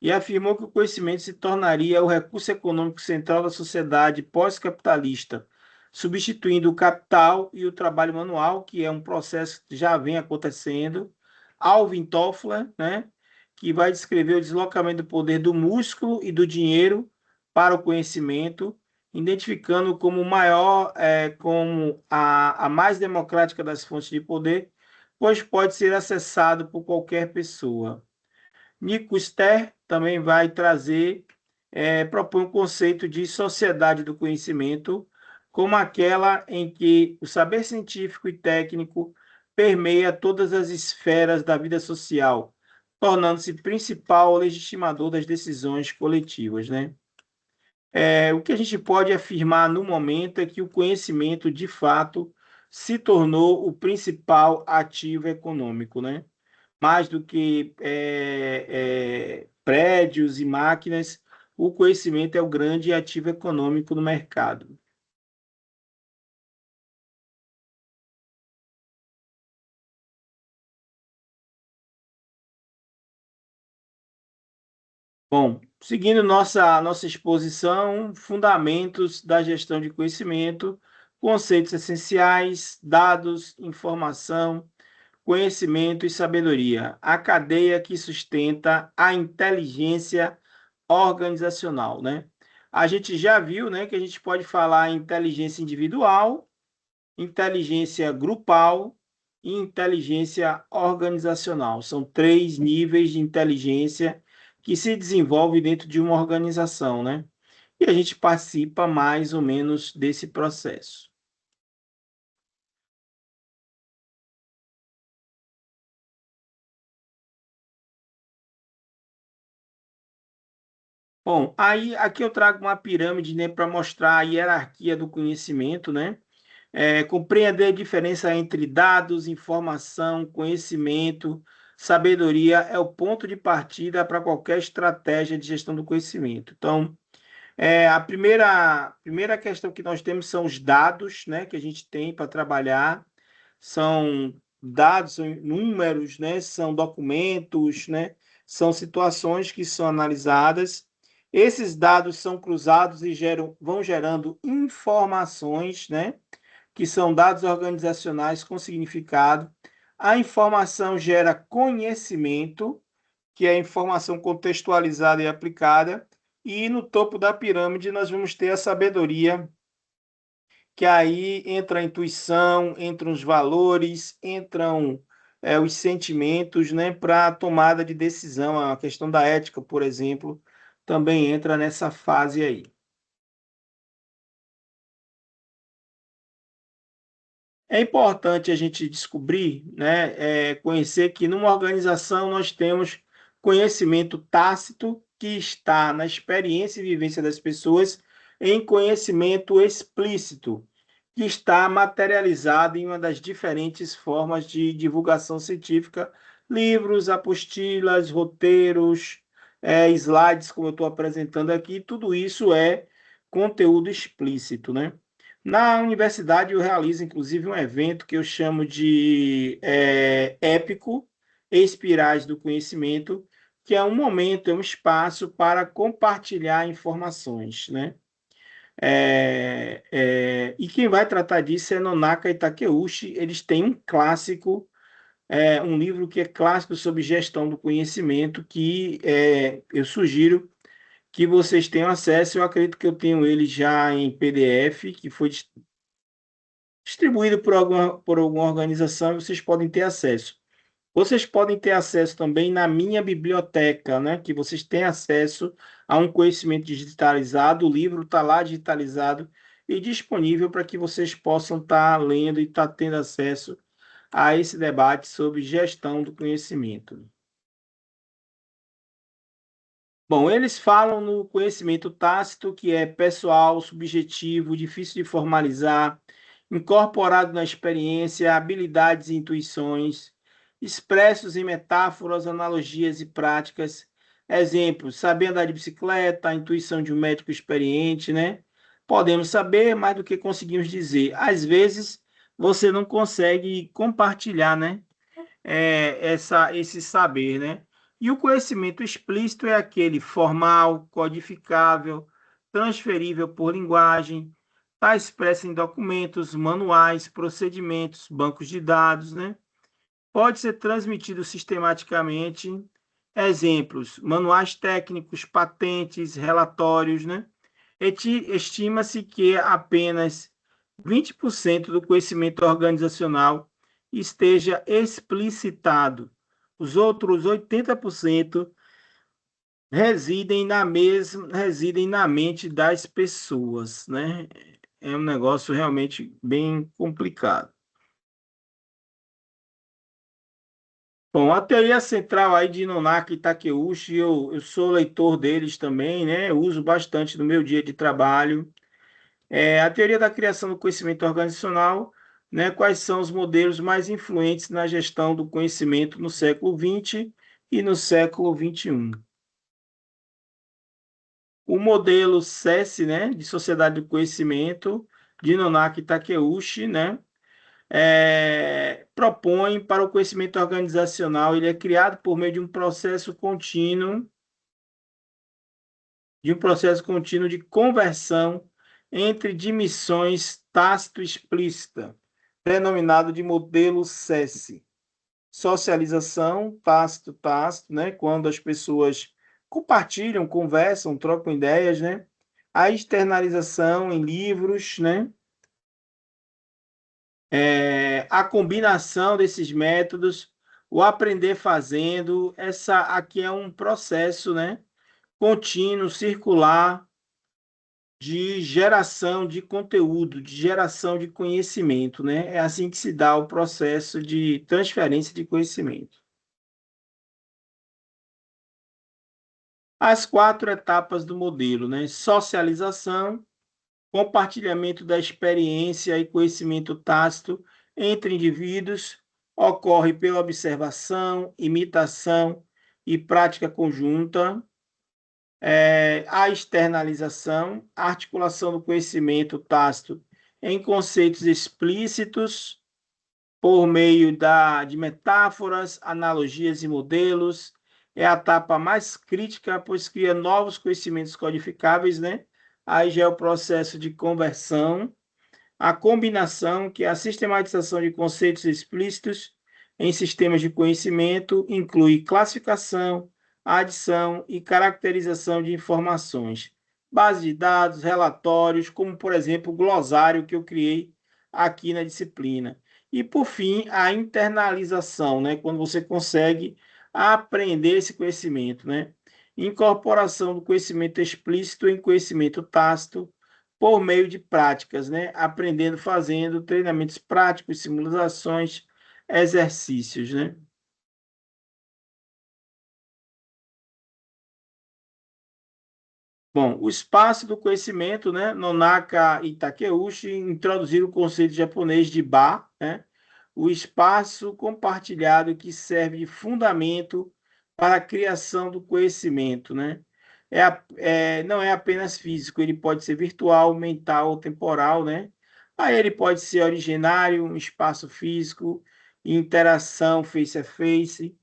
e afirmou que o conhecimento se tornaria o recurso econômico central da sociedade pós-capitalista, substituindo o capital e o trabalho manual, que é um processo que já vem acontecendo. Alvin Toffler, né, que vai descrever o deslocamento do poder do músculo e do dinheiro para o conhecimento, identificando como maior, como a mais democrática das fontes de poder, pois pode ser acessado por qualquer pessoa. Nico Ster também vai trazer, propõe um conceito de sociedade do conhecimento, como aquela em que o saber científico e técnico permeia todas as esferas da vida social, tornando-se principal legitimador das decisões coletivas, né? O que a gente pode afirmar no momento é que o conhecimento, de fato, se tornou o principal ativo econômico, né? Mais do que prédios e máquinas, o conhecimento é o grande ativo econômico no mercado. Bom, seguindo nossa exposição, fundamentos da gestão de conhecimento, conceitos essenciais, dados, informação, conhecimento e sabedoria, a cadeia que sustenta a inteligência organizacional, né? A gente já viu, né, que a gente pode falar em inteligência individual, inteligência grupal e inteligência organizacional. São três níveis de inteligência que se desenvolvem dentro de uma organização, né? E a gente participa mais ou menos desse processo. Bom, aí aqui eu trago uma pirâmide, né, para mostrar a hierarquia do conhecimento, né? Compreender a diferença entre dados, informação, conhecimento, sabedoria é o ponto de partida para qualquer estratégia de gestão do conhecimento. Então, a primeira questão que nós temos são os dados, né, que a gente tem para trabalhar. São dados, são números, né, são documentos, né, são situações que são analisadas. Esses dados são cruzados e vão gerando informações, né, que são dados organizacionais com significado. A informação gera conhecimento, que é informação contextualizada e aplicada, e no topo da pirâmide nós vamos ter a sabedoria, que aí entra a intuição, entram os valores, entram os sentimentos, né, para a tomada de decisão. A questão da ética, por exemplo, também entra nessa fase aí. É importante a gente descobrir, né, conhecer que numa organização nós temos conhecimento tácito, que está na experiência e vivência das pessoas, em conhecimento explícito, que está materializado em uma das diferentes formas de divulgação científica, livros, apostilas, roteiros, slides, como eu estou apresentando aqui, tudo isso é conteúdo explícito, né? Na universidade, eu realizo, inclusive, um evento que eu chamo de Épico, Espirais do Conhecimento, que é um momento, é um espaço para compartilhar informações, né? E quem vai tratar disso é Nonaka e Takeuchi. Eles têm um clássico, um livro que é clássico sobre gestão do conhecimento, que eu sugiro que vocês tenham acesso. Eu acredito que eu tenho ele já em PDF, que foi distribuído por alguma organização, e vocês podem ter acesso. Vocês podem ter acesso também na minha biblioteca, né? Que vocês têm acesso a um conhecimento digitalizado. O livro está lá digitalizado e disponível para que vocês possam estar lendo e estar tendo acesso a esse debate sobre gestão do conhecimento. Bom, eles falam no conhecimento tácito, que é pessoal, subjetivo, difícil de formalizar, incorporado na experiência, habilidades e intuições, expressos em metáforas, analogias e práticas. Exemplos: saber andar de bicicleta, a intuição de um médico experiente, né? Podemos saber mais do que conseguimos dizer. Às vezes, você não consegue compartilhar, né? Esse saber, né? E o conhecimento explícito é aquele formal, codificável, transferível por linguagem, está expresso em documentos, manuais, procedimentos, bancos de dados, né? Pode ser transmitido sistematicamente. Exemplos: manuais técnicos, patentes, relatórios, né? Estima-se que apenas 20% do conhecimento organizacional esteja explicitado. Os outros 80% residem na mente das pessoas, né? É um negócio realmente bem complicado. Bom, a teoria central aí de Nonaka e Takeuchi, eu sou leitor deles também, né? Eu uso bastante no meu dia de trabalho. A teoria da criação do conhecimento organizacional, né? Quais são os modelos mais influentes na gestão do conhecimento no século XX e no século XXI. O modelo SESI, né? De Sociedade do Conhecimento, de Nonaka e Takeuchi, né? Propõe para o conhecimento organizacional, ele é criado por meio de um processo contínuo de conversão entre dimensões tácito-explícita, denominado de modelo SESI. Socialização, tácito, né? Quando as pessoas compartilham, conversam, trocam ideias, né? A externalização em livros, né? A combinação desses métodos, o aprender fazendo, essa aqui é um processo, né? Contínuo, circular, de geração de conteúdo, de geração de conhecimento, né? É assim que se dá o processo de transferência de conhecimento. As 4 etapas do modelo, né? Socialização, compartilhamento da experiência e conhecimento tácito entre indivíduos, ocorre pela observação, imitação e prática conjunta. A externalização, a articulação do conhecimento tácito em conceitos explícitos por meio de metáforas, analogias e modelos. É a etapa mais crítica, pois cria novos conhecimentos codificáveis, né? Aí já é o processo de conversão. A combinação, que é a sistematização de conceitos explícitos em sistemas de conhecimento, inclui classificação, adição e caracterização de informações, base de dados, relatórios, como, por exemplo, o glossário que eu criei aqui na disciplina. E, por fim, a internalização, né? Quando você consegue aprender esse conhecimento, né? Incorporação do conhecimento explícito em conhecimento tácito, por meio de práticas, né? Aprendendo, fazendo, treinamentos práticos, simulações, exercícios, né? Bom, o espaço do conhecimento, né? Nonaka e Takeuchi introduziram o conceito japonês de ba, né? O espaço compartilhado que serve de fundamento para a criação do conhecimento, né? Não é apenas físico, ele pode ser virtual, mental ou temporal, né? Aí ele pode ser originário, um espaço físico, interação face a face,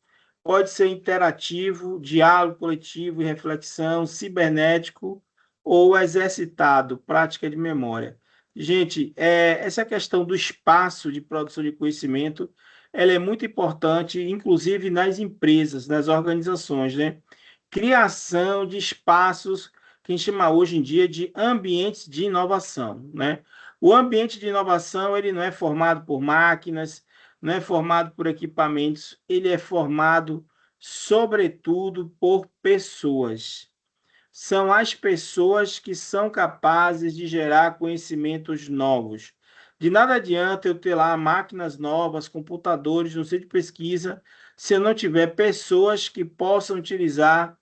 pode ser interativo, diálogo coletivo e reflexão, cibernético ou exercitado, prática de memória. Gente, essa questão do espaço de produção de conhecimento, ela é muito importante, inclusive nas empresas, nas organizações, né? Criação de espaços que a gente chama hoje em dia de ambientes de inovação, né? O ambiente de inovação, ele não é formado por máquinas, não é formado por equipamentos, ele é formado, sobretudo, por pessoas. São as pessoas que são capazes de gerar conhecimentos novos. De nada adianta eu ter lá máquinas novas, computadores no centro de pesquisa, se eu não tiver pessoas que possam utilizar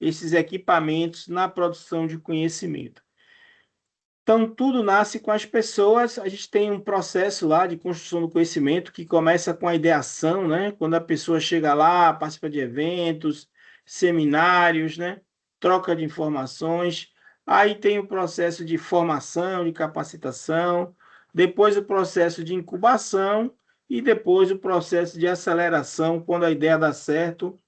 esses equipamentos na produção de conhecimento. Então, tudo nasce com as pessoas. A gente tem um processo lá de construção do conhecimento que começa com a ideação, né? Quando a pessoa chega lá, participa de eventos, seminários, né? Troca de informações. Aí tem o processo de formação, de capacitação, depois o processo de incubação e depois o processo de aceleração, quando a ideia dá certo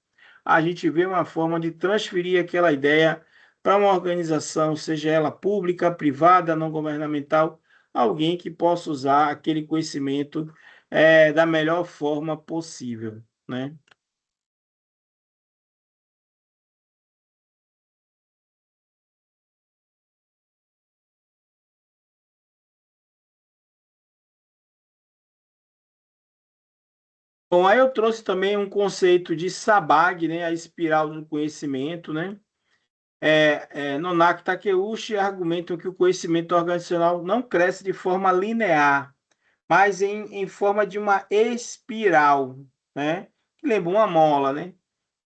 a gente vê uma forma de transferir aquela ideia para uma organização, seja ela pública, privada, não governamental, alguém que possa usar aquele conhecimento da melhor forma possível, né? Bom, aí eu trouxe também um conceito de SABAG, né, a espiral do conhecimento, né? Nonaki Takeuchi argumentam que o conhecimento organizacional não cresce de forma linear, mas em forma de uma espiral, né? Que lembra uma mola, né?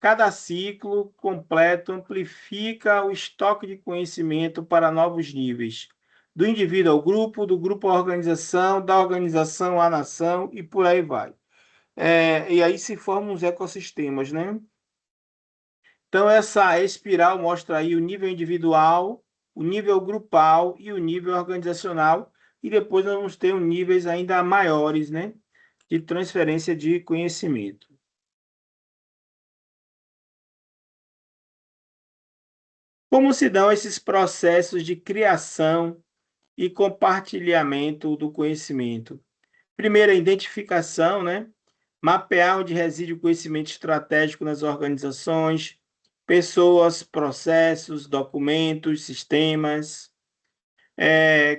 Cada ciclo completo amplifica o estoque de conhecimento para novos níveis, do indivíduo ao grupo, do grupo à organização, da organização à nação e por aí vai. E aí se formam os ecossistemas, né? Então, essa espiral mostra aí o nível individual, o nível grupal e o nível organizacional, e depois nós vamos ter níveis ainda maiores, né, de transferência de conhecimento. Como se dão esses processos de criação e compartilhamento do conhecimento? Primeiro, a identificação, né? Mapear onde reside o conhecimento estratégico nas organizações, pessoas, processos, documentos, sistemas.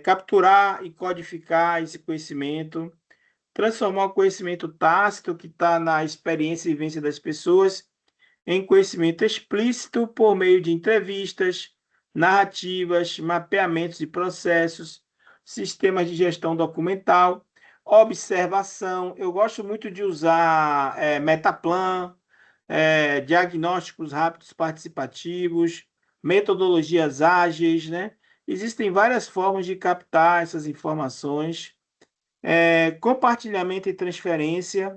Capturar e codificar esse conhecimento, transformar o conhecimento tácito, que está na experiência e vivência das pessoas, em conhecimento explícito por meio de entrevistas, narrativas, mapeamentos de processos, sistemas de gestão documental, observação. Eu gosto muito de usar Metaplan, diagnósticos rápidos participativos, metodologias ágeis, né? Existem várias formas de captar essas informações. Compartilhamento e transferência.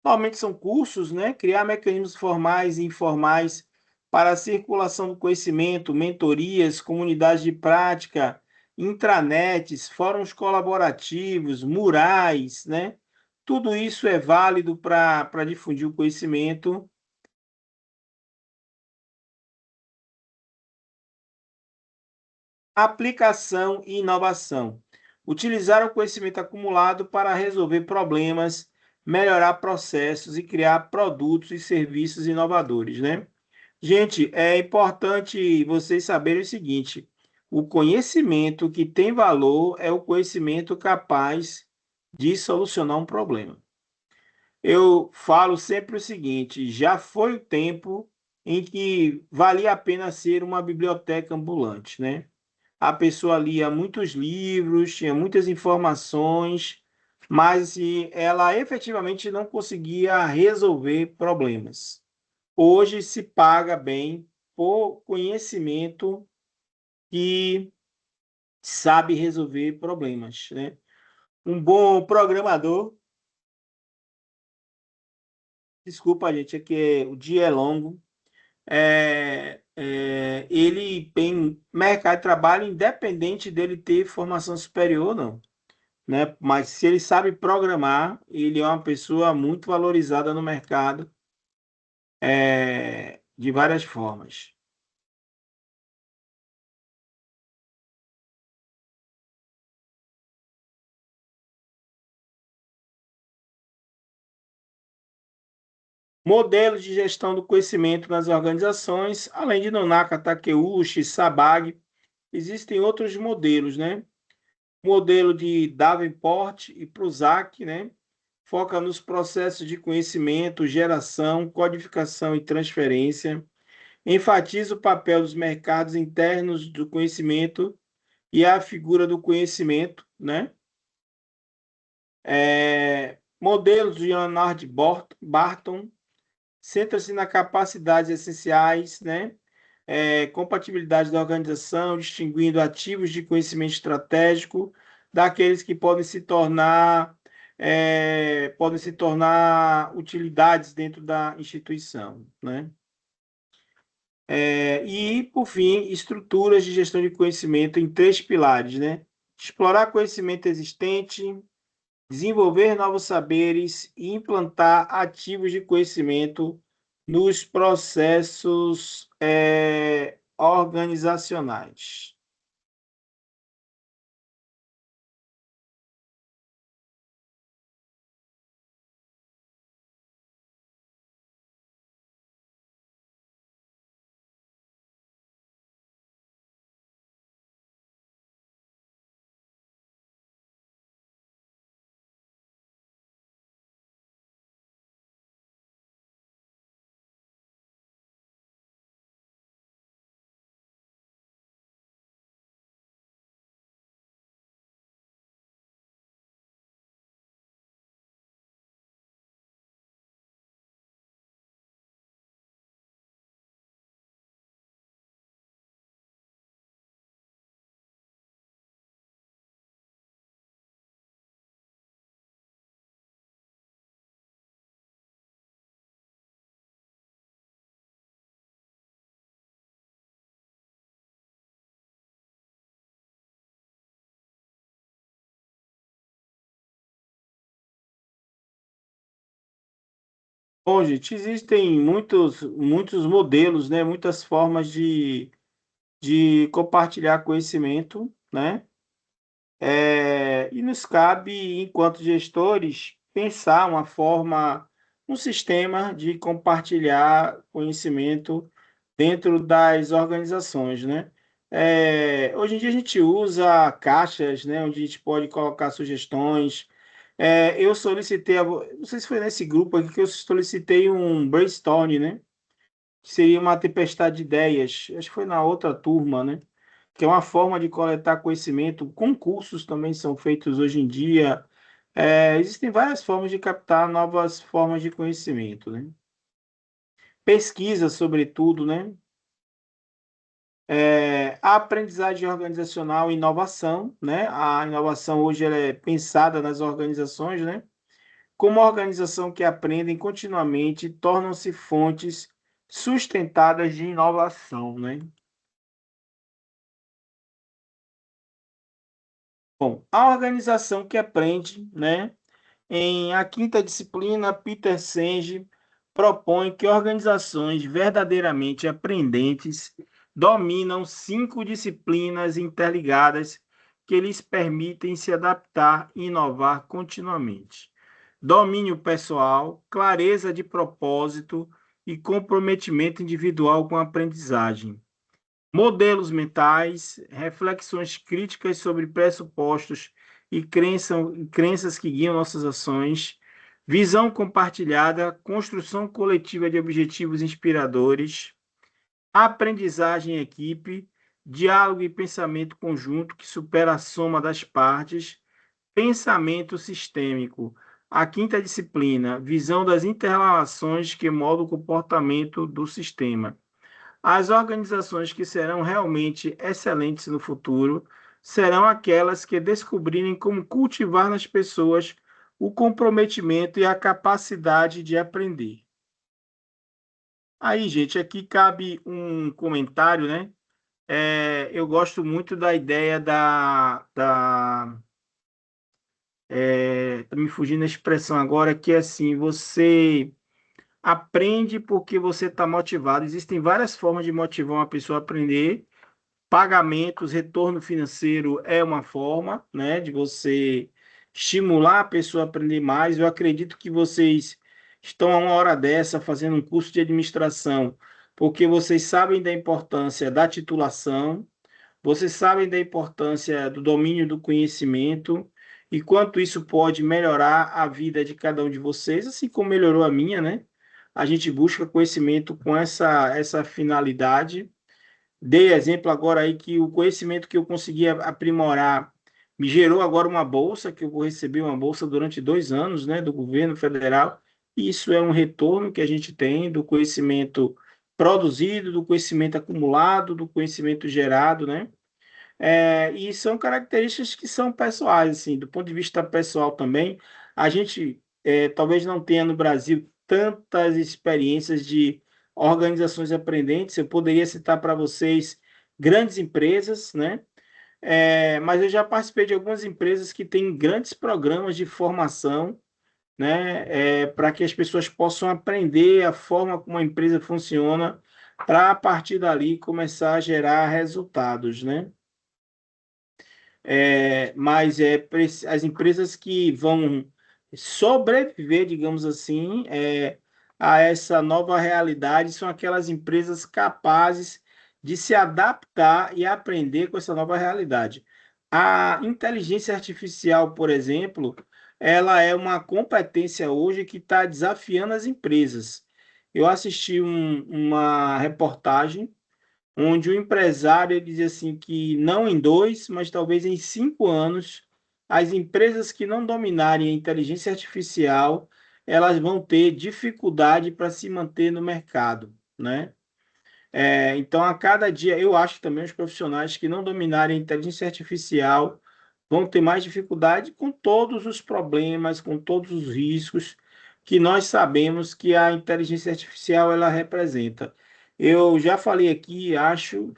Normalmente são cursos, né? Criar mecanismos formais e informais para a circulação do conhecimento, mentorias, comunidades de prática, intranets, fóruns colaborativos, murais, né? Tudo isso é válido para difundir o conhecimento. Aplicação e inovação. Utilizar o conhecimento acumulado para resolver problemas, melhorar processos e criar produtos e serviços inovadores, né? Gente, é importante vocês saberem o seguinte: o conhecimento que tem valor é o conhecimento capaz de solucionar um problema. Eu falo sempre o seguinte: já foi o tempo em que valia a pena ser uma biblioteca ambulante, né? A pessoa lia muitos livros, tinha muitas informações, mas assim, ela efetivamente não conseguia resolver problemas. Hoje se paga bem por conhecimento que sabe resolver problemas, né? Um bom programador, desculpa, gente, é que o dia é longo, ele tem mercado de trabalho independente dele ter formação superior ou não. né? Mas se ele sabe programar, ele é uma pessoa muito valorizada no mercado, de várias formas. Modelos de gestão do conhecimento nas organizações, além de Nonaka, Takeuchi, Sabag, existem outros modelos, né? Modelo de Davenport e Prusak, né? Foca nos processos de conhecimento, geração, codificação e transferência. Enfatiza o papel dos mercados internos do conhecimento e a figura do conhecimento, né? Modelos de Leonard Barton centra-se na capacidades essenciais, né? Compatibilidade da organização, distinguindo ativos de conhecimento estratégico daqueles que podem se tornar utilidades dentro da instituição, né? E, por fim, estruturas de gestão de conhecimento em três pilares, né? Explorar conhecimento existente, desenvolver novos saberes e implantar ativos de conhecimento nos processos organizacionais. Bom, gente, existem muitos modelos, né? Muitas formas de compartilhar conhecimento, né? E nos cabe, enquanto gestores, pensar uma forma, um sistema de compartilhar conhecimento dentro das organizações, né? Hoje em dia a gente usa caixas, né, onde a gente pode colocar sugestões. Eu solicitei, não sei se foi nesse grupo aqui que eu solicitei um brainstorm, né? Que seria uma tempestade de ideias. Acho que foi na outra turma, né? Que é uma forma de coletar conhecimento. Concursos também são feitos hoje em dia. Existem várias formas de captar novas formas de conhecimento, né? Pesquisa, sobretudo, né? A aprendizagem organizacional e inovação, né? A inovação hoje ela é pensada nas organizações, né? Como organização que aprendem continuamente, tornam-se fontes sustentadas de inovação, né? Bom, a organização que aprende, né? Em a quinta disciplina, Peter Senge propõe que organizações verdadeiramente aprendentes dominam 5 disciplinas interligadas que lhes permitem se adaptar e inovar continuamente. Domínio pessoal, clareza de propósito e comprometimento individual com a aprendizagem. Modelos mentais, reflexões críticas sobre pressupostos e crenças que guiam nossas ações, visão compartilhada, construção coletiva de objetivos inspiradores, aprendizagem em equipe, diálogo e pensamento conjunto que supera a soma das partes, pensamento sistêmico. A quinta disciplina, visão das interrelações que moldam o comportamento do sistema. As organizações que serão realmente excelentes no futuro serão aquelas que descobrirem como cultivar nas pessoas o comprometimento e a capacidade de aprender. Aí, gente, aqui cabe um comentário, né? Eu gosto muito da ideia Tá me fugindo a expressão agora, que é assim, você aprende porque você está motivado. Existem várias formas de motivar uma pessoa a aprender. Pagamentos, retorno financeiro é uma forma, né, de você estimular a pessoa a aprender mais. Eu acredito que vocês estão a uma hora dessa fazendo um curso de administração, porque vocês sabem da importância da titulação, vocês sabem da importância do domínio do conhecimento e quanto isso pode melhorar a vida de cada um de vocês, assim como melhorou a minha, né? A gente busca conhecimento com essa finalidade. Dei exemplo agora aí que o conhecimento que eu consegui aprimorar me gerou agora uma bolsa, que eu vou receber uma bolsa durante 2 anos, né, do governo federal. E isso é um retorno que a gente tem do conhecimento produzido, do conhecimento acumulado, do conhecimento gerado, né? E são características que são pessoais, assim, do ponto de vista pessoal também. A gente talvez não tenha no Brasil tantas experiências de organizações aprendentes. Eu poderia citar para vocês grandes empresas, né? Mas eu já participei de algumas empresas que têm grandes programas de formação, né? Para que as pessoas possam aprender a forma como a empresa funciona, para a partir dali começar a gerar resultados, né? Mas as empresas que vão sobreviver, digamos assim, a essa nova realidade são aquelas empresas capazes de se adaptar e aprender com essa nova realidade. A inteligência artificial, por exemplo, ela é uma competência hoje que está desafiando as empresas. Eu assisti uma reportagem onde o empresário ele dizia assim que não em 2, mas talvez em 5 anos, as empresas que não dominarem a inteligência artificial, elas vão ter dificuldade para se manter no mercado, né? Então, a cada dia, eu acho que também os profissionais que não dominarem a inteligência artificial vão ter mais dificuldade com todos os problemas, com todos os riscos que nós sabemos que a inteligência artificial ela representa. Eu já falei aqui, acho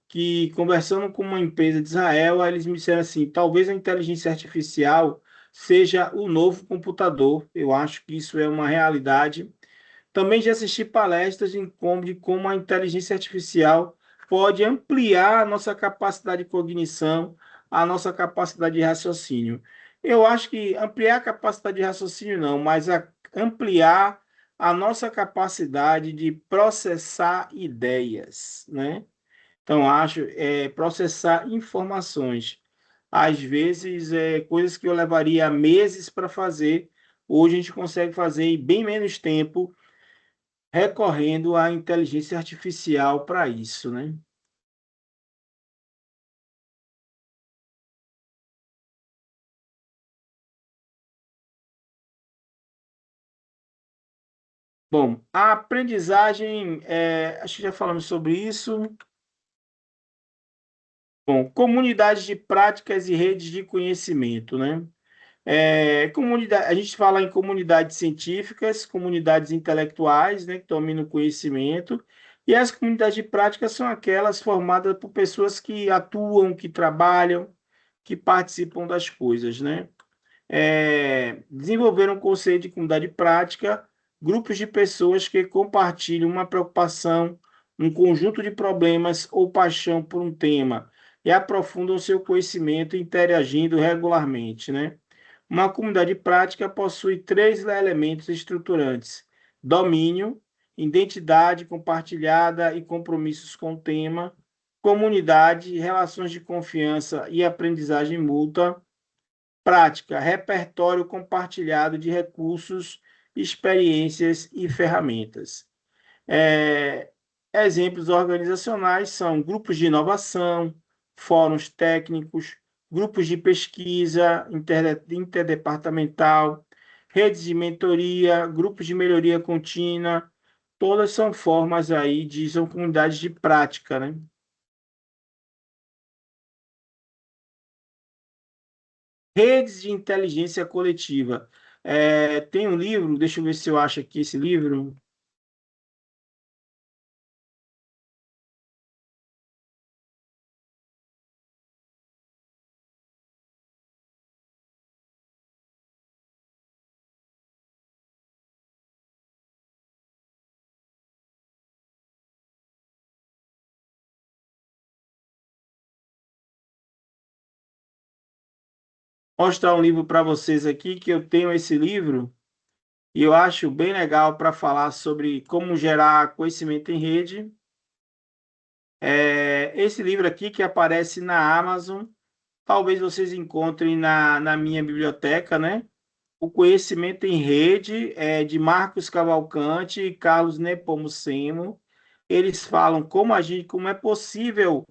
que conversando com uma empresa de Israel, eles me disseram assim, talvez a inteligência artificial seja o novo computador. Eu acho que isso é uma realidade. Também já assisti palestras de como a inteligência artificial pode ampliar a nossa capacidade de cognição, a nossa capacidade de raciocínio. Eu acho que ampliar a capacidade de raciocínio não, mas ampliar a nossa capacidade de processar ideias, né? Então, acho processar informações. Às vezes, coisas que eu levaria meses para fazer, hoje a gente consegue fazer em bem menos tempo recorrendo à inteligência artificial para isso, né? Bom, a aprendizagem, acho que já falamos sobre isso. Bom, comunidades de práticas e redes de conhecimento, né? Comunidade, a gente fala em comunidades científicas, comunidades intelectuais, né, que dominam o conhecimento, e as comunidades de prática são aquelas formadas por pessoas que atuam, que trabalham, que participam das coisas, né? Desenvolver um conceito de comunidade prática, grupos de pessoas que compartilham uma preocupação, um conjunto de problemas ou paixão por um tema e aprofundam seu conhecimento interagindo regularmente, né? Uma comunidade prática possui três elementos estruturantes: domínio, identidade compartilhada e compromissos com o tema, comunidade, relações de confiança e aprendizagem mútua. Prática, repertório compartilhado de recursos, experiências e ferramentas. É, Exemplos organizacionais são grupos de inovação, fóruns técnicos, grupos de pesquisa interdepartamental, redes de mentoria, grupos de melhoria contínua, todas são formas aí são comunidades de prática, né? Redes de inteligência coletiva. Tem um livro, deixa eu ver se eu acho aqui esse livro. mostrar um livro para vocês aqui, que eu tenho esse livro, e eu acho bem legal para falar sobre como gerar conhecimento em rede. Esse livro aqui que aparece na Amazon, talvez vocês encontrem na minha biblioteca, né? O Conhecimento em Rede, de Marcos Cavalcante e Carlos Nepomuceno. Eles falam como é possível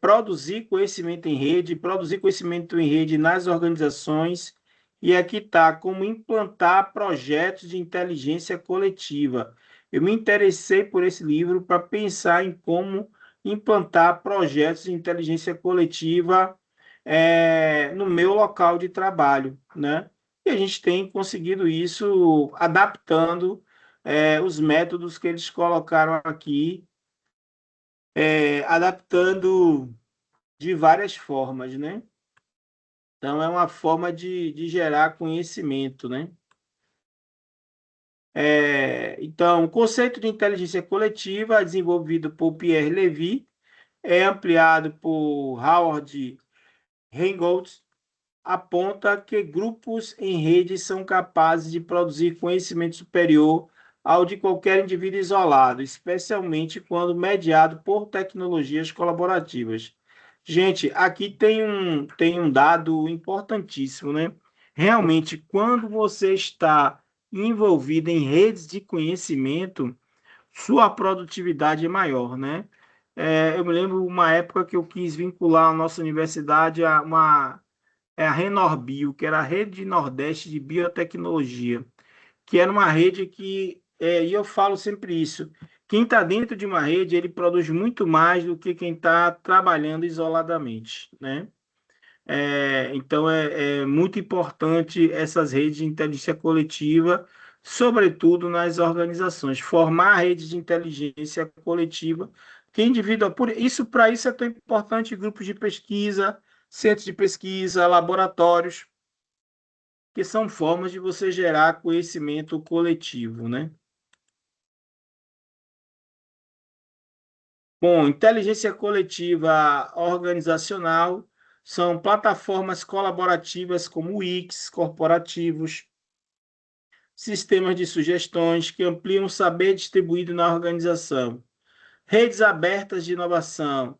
produzir conhecimento em rede nas organizações, e aqui está como implantar projetos de inteligência coletiva. Eu me interessei por esse livro para pensar em como implantar projetos de inteligência coletiva no meu local de trabalho, né? E a gente tem conseguido isso adaptando os métodos que eles colocaram aqui, adaptando de várias formas, né? Então, é uma forma de gerar conhecimento, né? Então, o conceito de inteligência coletiva, desenvolvido por Pierre Levy, é ampliado por Howard Reingold, aponta que grupos em rede são capazes de produzir conhecimento superior ao de qualquer indivíduo isolado, especialmente quando mediado por tecnologias colaborativas. Gente, aqui tem um dado importantíssimo, né? Realmente, quando você está envolvido em redes de conhecimento, sua produtividade é maior, né? Eu me lembro uma época que eu quis vincular a nossa universidade a Renorbio, que era a Rede Nordeste de Biotecnologia, que era uma rede que, e eu falo sempre isso, quem está dentro de uma rede, ele produz muito mais do que quem está trabalhando isoladamente, né? Então, é muito importante essas redes de inteligência coletiva, sobretudo nas organizações, formar redes de inteligência coletiva, que individual, para isso é tão importante grupos de pesquisa, centros de pesquisa, laboratórios, que são formas de você gerar conhecimento coletivo, né? Bom, inteligência coletiva organizacional são plataformas colaborativas como Wix, corporativos, sistemas de sugestões que ampliam o saber distribuído na organização, redes abertas de inovação,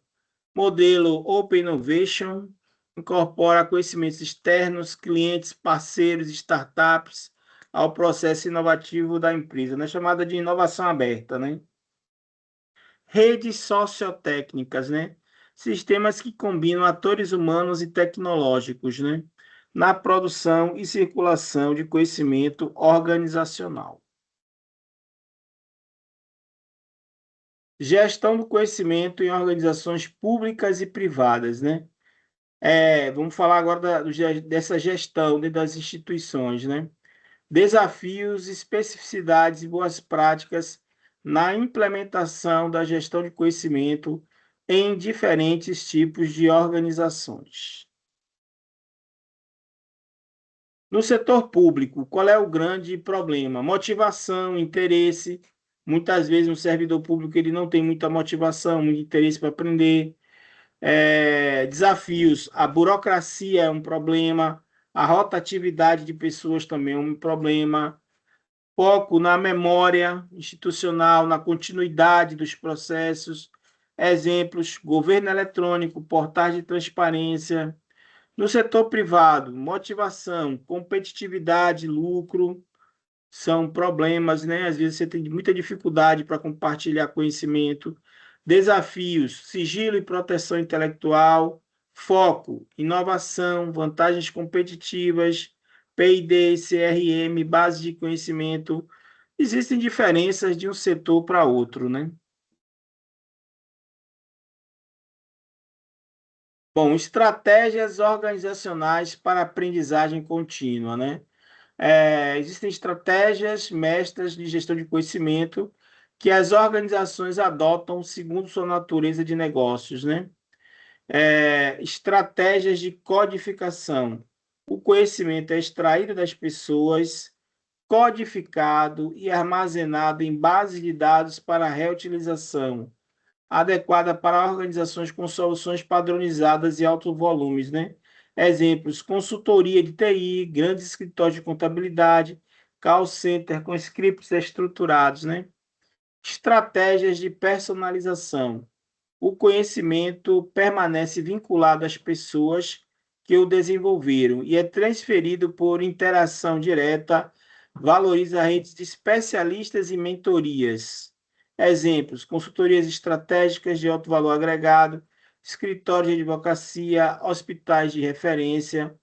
modelo Open Innovation, incorpora conhecimentos externos, clientes, parceiros, startups ao processo inovativo da empresa, né? Chamada de inovação aberta, né? Redes sociotécnicas, né? Sistemas que combinam atores humanos e tecnológicos, né? Na produção e circulação de conhecimento organizacional. Gestão do conhecimento em organizações públicas e privadas, né? Vamos falar agora dessa gestão dentro das instituições, né? Desafios, especificidades e boas práticas na implementação da gestão de conhecimento em diferentes tipos de organizações. No setor público, qual é o grande problema? Motivação, interesse. Muitas vezes um servidor público ele não tem muita motivação, muito interesse para aprender. Desafios, a burocracia é um problema, a rotatividade de pessoas também é um problema, foco na memória institucional, na continuidade dos processos, exemplos, governo eletrônico, portais de transparência. No setor privado, motivação, competitividade, lucro, são problemas, né? Às vezes você tem muita dificuldade para compartilhar conhecimento. Desafios, sigilo e proteção intelectual, foco, inovação, vantagens competitivas, P&D, CRM, base de conhecimento. Existem diferenças de um setor para outro, né? Bom, estratégias organizacionais para aprendizagem contínua, né? Existem estratégias mestras de gestão de conhecimento que as organizações adotam segundo sua natureza de negócios, né? Estratégias de codificação. O conhecimento é extraído das pessoas, codificado e armazenado em bases de dados para reutilização, adequada para organizações com soluções padronizadas e altos volumes, né? Exemplos, consultoria de TI, grandes escritórios de contabilidade, call center com scripts estruturados, né? Estratégias de personalização. O conhecimento permanece vinculado às pessoas que o desenvolveram e é transferido por interação direta, valoriza redes de especialistas e mentorias. Exemplos: consultorias estratégicas de alto valor agregado, escritórios de advocacia, hospitais de referência.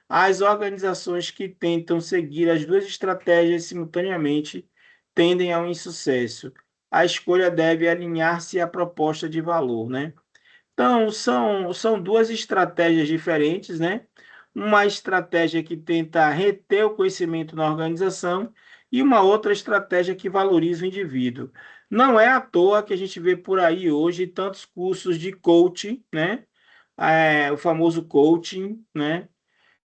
As organizações que tentam seguir as duas estratégias simultaneamente tendem ao insucesso. A escolha deve alinhar-se à proposta de valor, né? Então, são duas estratégias diferentes, né? Uma estratégia que tenta reter o conhecimento na organização e uma outra estratégia que valoriza o indivíduo. Não é à toa que a gente vê por aí hoje tantos cursos de coaching, né? O famoso coaching, né?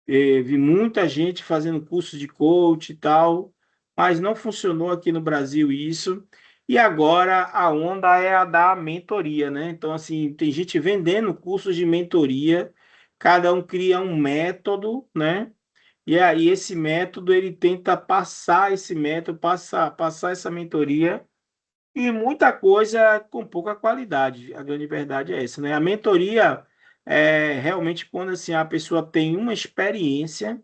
Vi muita gente fazendo curso de coach e tal, mas não funcionou aqui no Brasil isso. E agora a onda é a da mentoria, né? Então, assim, tem gente vendendo cursos de mentoria, cada um cria um método, né? E aí esse método ele tenta passar esse método, passar essa mentoria e muita coisa com pouca qualidade. A grande verdade é essa, né? A mentoria é realmente quando assim a pessoa tem uma experiência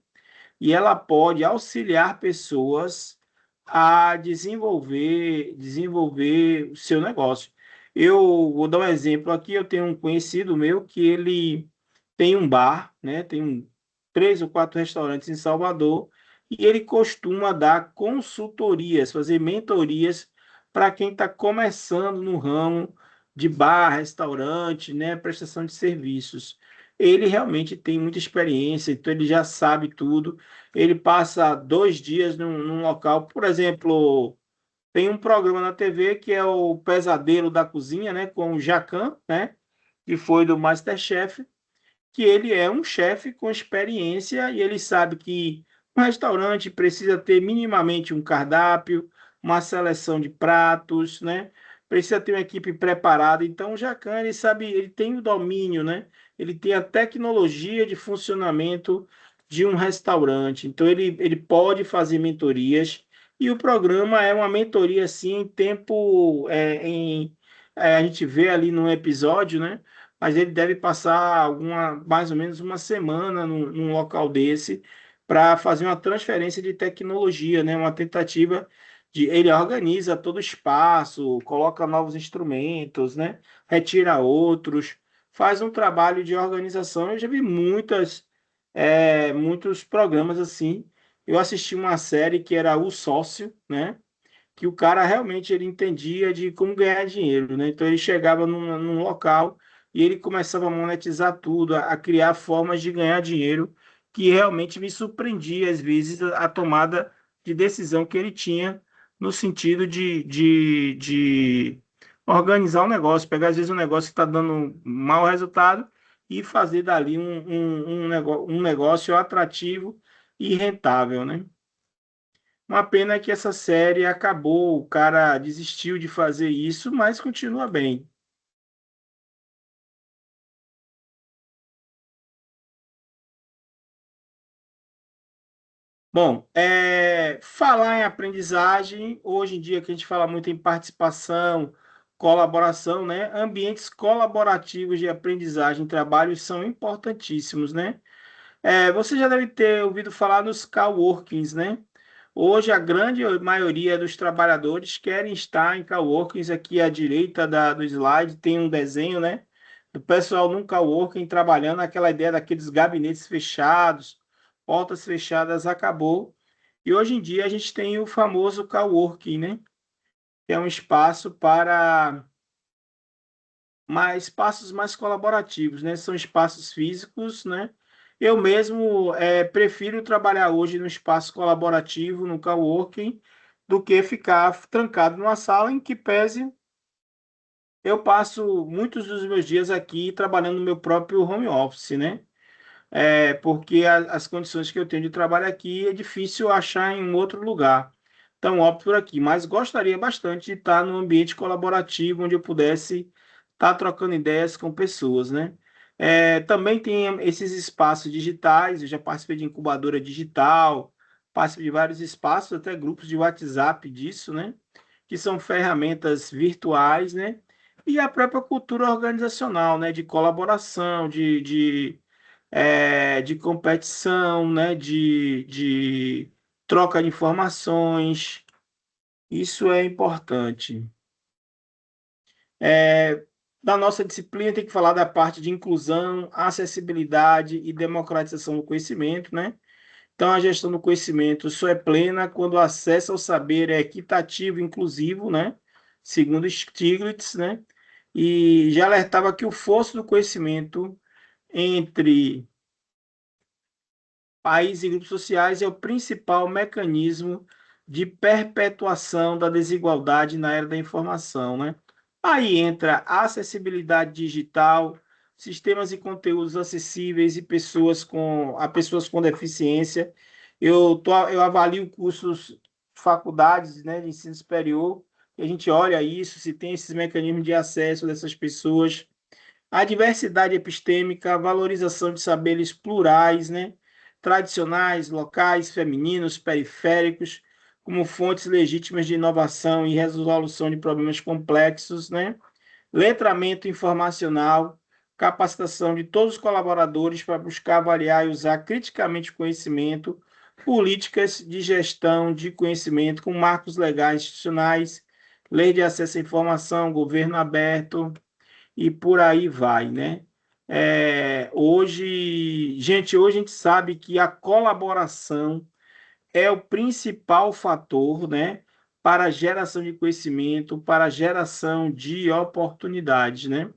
e ela pode auxiliar pessoas a desenvolver o seu negócio. Eu vou dar um exemplo aqui, eu tenho um conhecido meu que ele tem um bar, né? Tem três ou quatro restaurantes em Salvador e ele costuma dar consultorias, fazer mentorias para quem está começando no ramo de bar, restaurante, né? Prestação de serviços. Ele realmente tem muita experiência, então ele já sabe tudo. Ele passa 2 dias num local, por exemplo, tem um programa na TV que é o Pesadelo da Cozinha, né, com o Jacan, né, que foi do MasterChef, que ele é um chefe com experiência e ele sabe que um restaurante precisa ter minimamente um cardápio, uma seleção de pratos, né? Precisa ter uma equipe preparada. Então, o Jacan, ele sabe, ele tem o domínio, né? Ele tem a tecnologia de funcionamento de um restaurante. Então, ele pode fazer mentorias e o programa é uma mentoria, assim, em tempo, a gente vê ali no episódio, né? Mas ele deve passar mais ou menos uma semana num local desse para fazer uma transferência de tecnologia, né? Uma tentativa de ele organiza todo o espaço, coloca novos instrumentos, né? Retira outros, faz um trabalho de organização. Eu já vi muitos programas assim. Eu assisti uma série que era O Sócio, né? Que o cara realmente ele entendia de como ganhar dinheiro, né? Então ele chegava num local e ele começava a monetizar tudo, a criar formas de ganhar dinheiro, que realmente me surpreendia às vezes a tomada de decisão que ele tinha no sentido de organizar o negócio, pegar às vezes um negócio que está dando mau resultado e fazer dali um negócio atrativo e rentável, né? Uma pena que essa série acabou, o cara desistiu de fazer isso, mas continua bem. Bom, falar em aprendizagem, hoje em dia que a gente fala muito em participação, colaboração, né? Ambientes colaborativos de aprendizagem e trabalho são importantíssimos, né? Você já deve ter ouvido falar nos coworkings, né? Hoje, a grande maioria dos trabalhadores querem estar em coworkings. Aqui à direita do slide tem um desenho, né? Do pessoal num coworking trabalhando, aquela ideia daqueles gabinetes fechados, portas fechadas, acabou. E hoje em dia a gente tem o famoso coworking, né? Que é um espaço para espaços mais colaborativos, né? São espaços físicos, né? Eu mesmo prefiro trabalhar hoje no espaço colaborativo, no coworking, do que ficar trancado numa sala em que pese eu passo muitos dos meus dias aqui trabalhando no meu próprio home office, né? Porque as condições que eu tenho de trabalho aqui é difícil achar em um outro lugar. Então, opto por aqui, mas gostaria bastante de estar num ambiente colaborativo onde eu pudesse estar trocando ideias com pessoas, né? Também tem esses espaços digitais, eu já participei de incubadora digital, participei de vários espaços, até grupos de WhatsApp disso, né? Que são ferramentas virtuais, né? E a própria cultura organizacional, né? De colaboração, de competição, né? De troca de informações. Isso é importante. Da nossa disciplina tem que falar da parte de inclusão, acessibilidade e democratização do conhecimento, né? Então, a gestão do conhecimento só é plena quando o acesso ao saber é equitativo e inclusivo, né? Segundo Stiglitz, né? E já alertava que o fosso do conhecimento entre países e grupos sociais é o principal mecanismo de perpetuação da desigualdade na era da informação, né? Aí entra a acessibilidade digital, sistemas e conteúdos acessíveis e pessoas com deficiência. Eu avalio cursos, faculdades, né, de ensino superior, e a gente olha isso, se tem esses mecanismos de acesso dessas pessoas, a diversidade epistêmica, a valorização de saberes plurais, né? Tradicionais, locais, femininos, periféricos, como fontes legítimas de inovação e resolução de problemas complexos, né? Letramento informacional, capacitação de todos os colaboradores para buscar, avaliar e usar criticamente o conhecimento, políticas de gestão de conhecimento com marcos legais institucionais, lei de acesso à informação, governo aberto, e por aí vai, né? Hoje a gente sabe que a colaboração é o principal fator, né, para a geração de conhecimento, para a geração de oportunidades, né?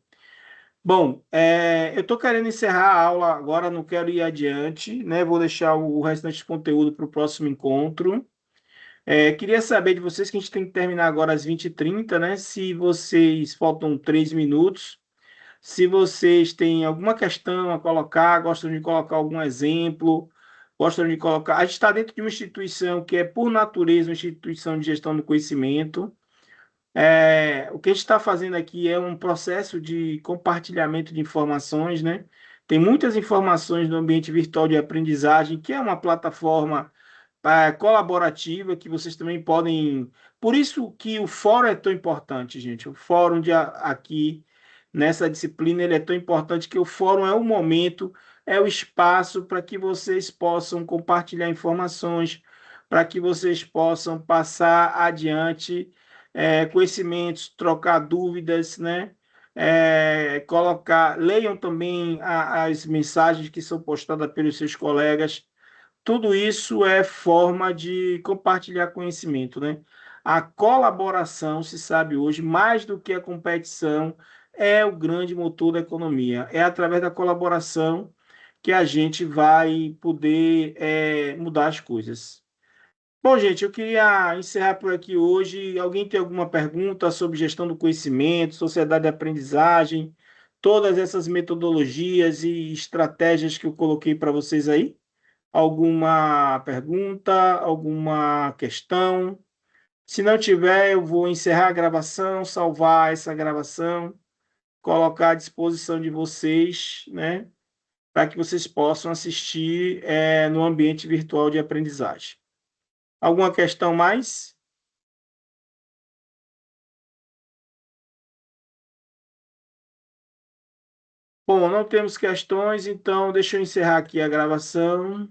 Bom, eu estou querendo encerrar a aula agora, não quero ir adiante, né? Vou deixar o restante de conteúdo para o próximo encontro. Queria saber de vocês que a gente tem que terminar agora às 20h30, né? Se vocês faltam 3 minutos. Se vocês têm alguma questão a colocar, gostam de colocar algum exemplo, gostam de colocar. A gente está dentro de uma instituição que é, por natureza, uma instituição de gestão do conhecimento. O que a gente está fazendo aqui é um processo de compartilhamento de informações, né? Tem muitas informações no ambiente virtual de aprendizagem, que é uma plataforma colaborativa que vocês também podem. Por isso que o fórum é tão importante, gente. O fórum aqui nessa disciplina ele é tão importante que o fórum é o momento, é o espaço para que vocês possam compartilhar informações, para que vocês possam passar adiante conhecimentos, trocar dúvidas, né? Leiam também as mensagens que são postadas pelos seus colegas. Tudo isso é forma de compartilhar conhecimento, né? A colaboração, se sabe hoje, mais do que a competição, é o grande motor da economia. É através da colaboração que a gente vai poder mudar as coisas. Bom, gente, eu queria encerrar por aqui hoje. Alguém tem alguma pergunta sobre gestão do conhecimento, sociedade de aprendizagem, todas essas metodologias e estratégias que eu coloquei para vocês aí? Alguma pergunta, alguma questão? Se não tiver, eu vou encerrar a gravação, salvar essa gravação, colocar à disposição de vocês, né, para que vocês possam assistir no ambiente virtual de aprendizagem. Alguma questão mais? Bom, não temos questões, então deixa eu encerrar aqui a gravação.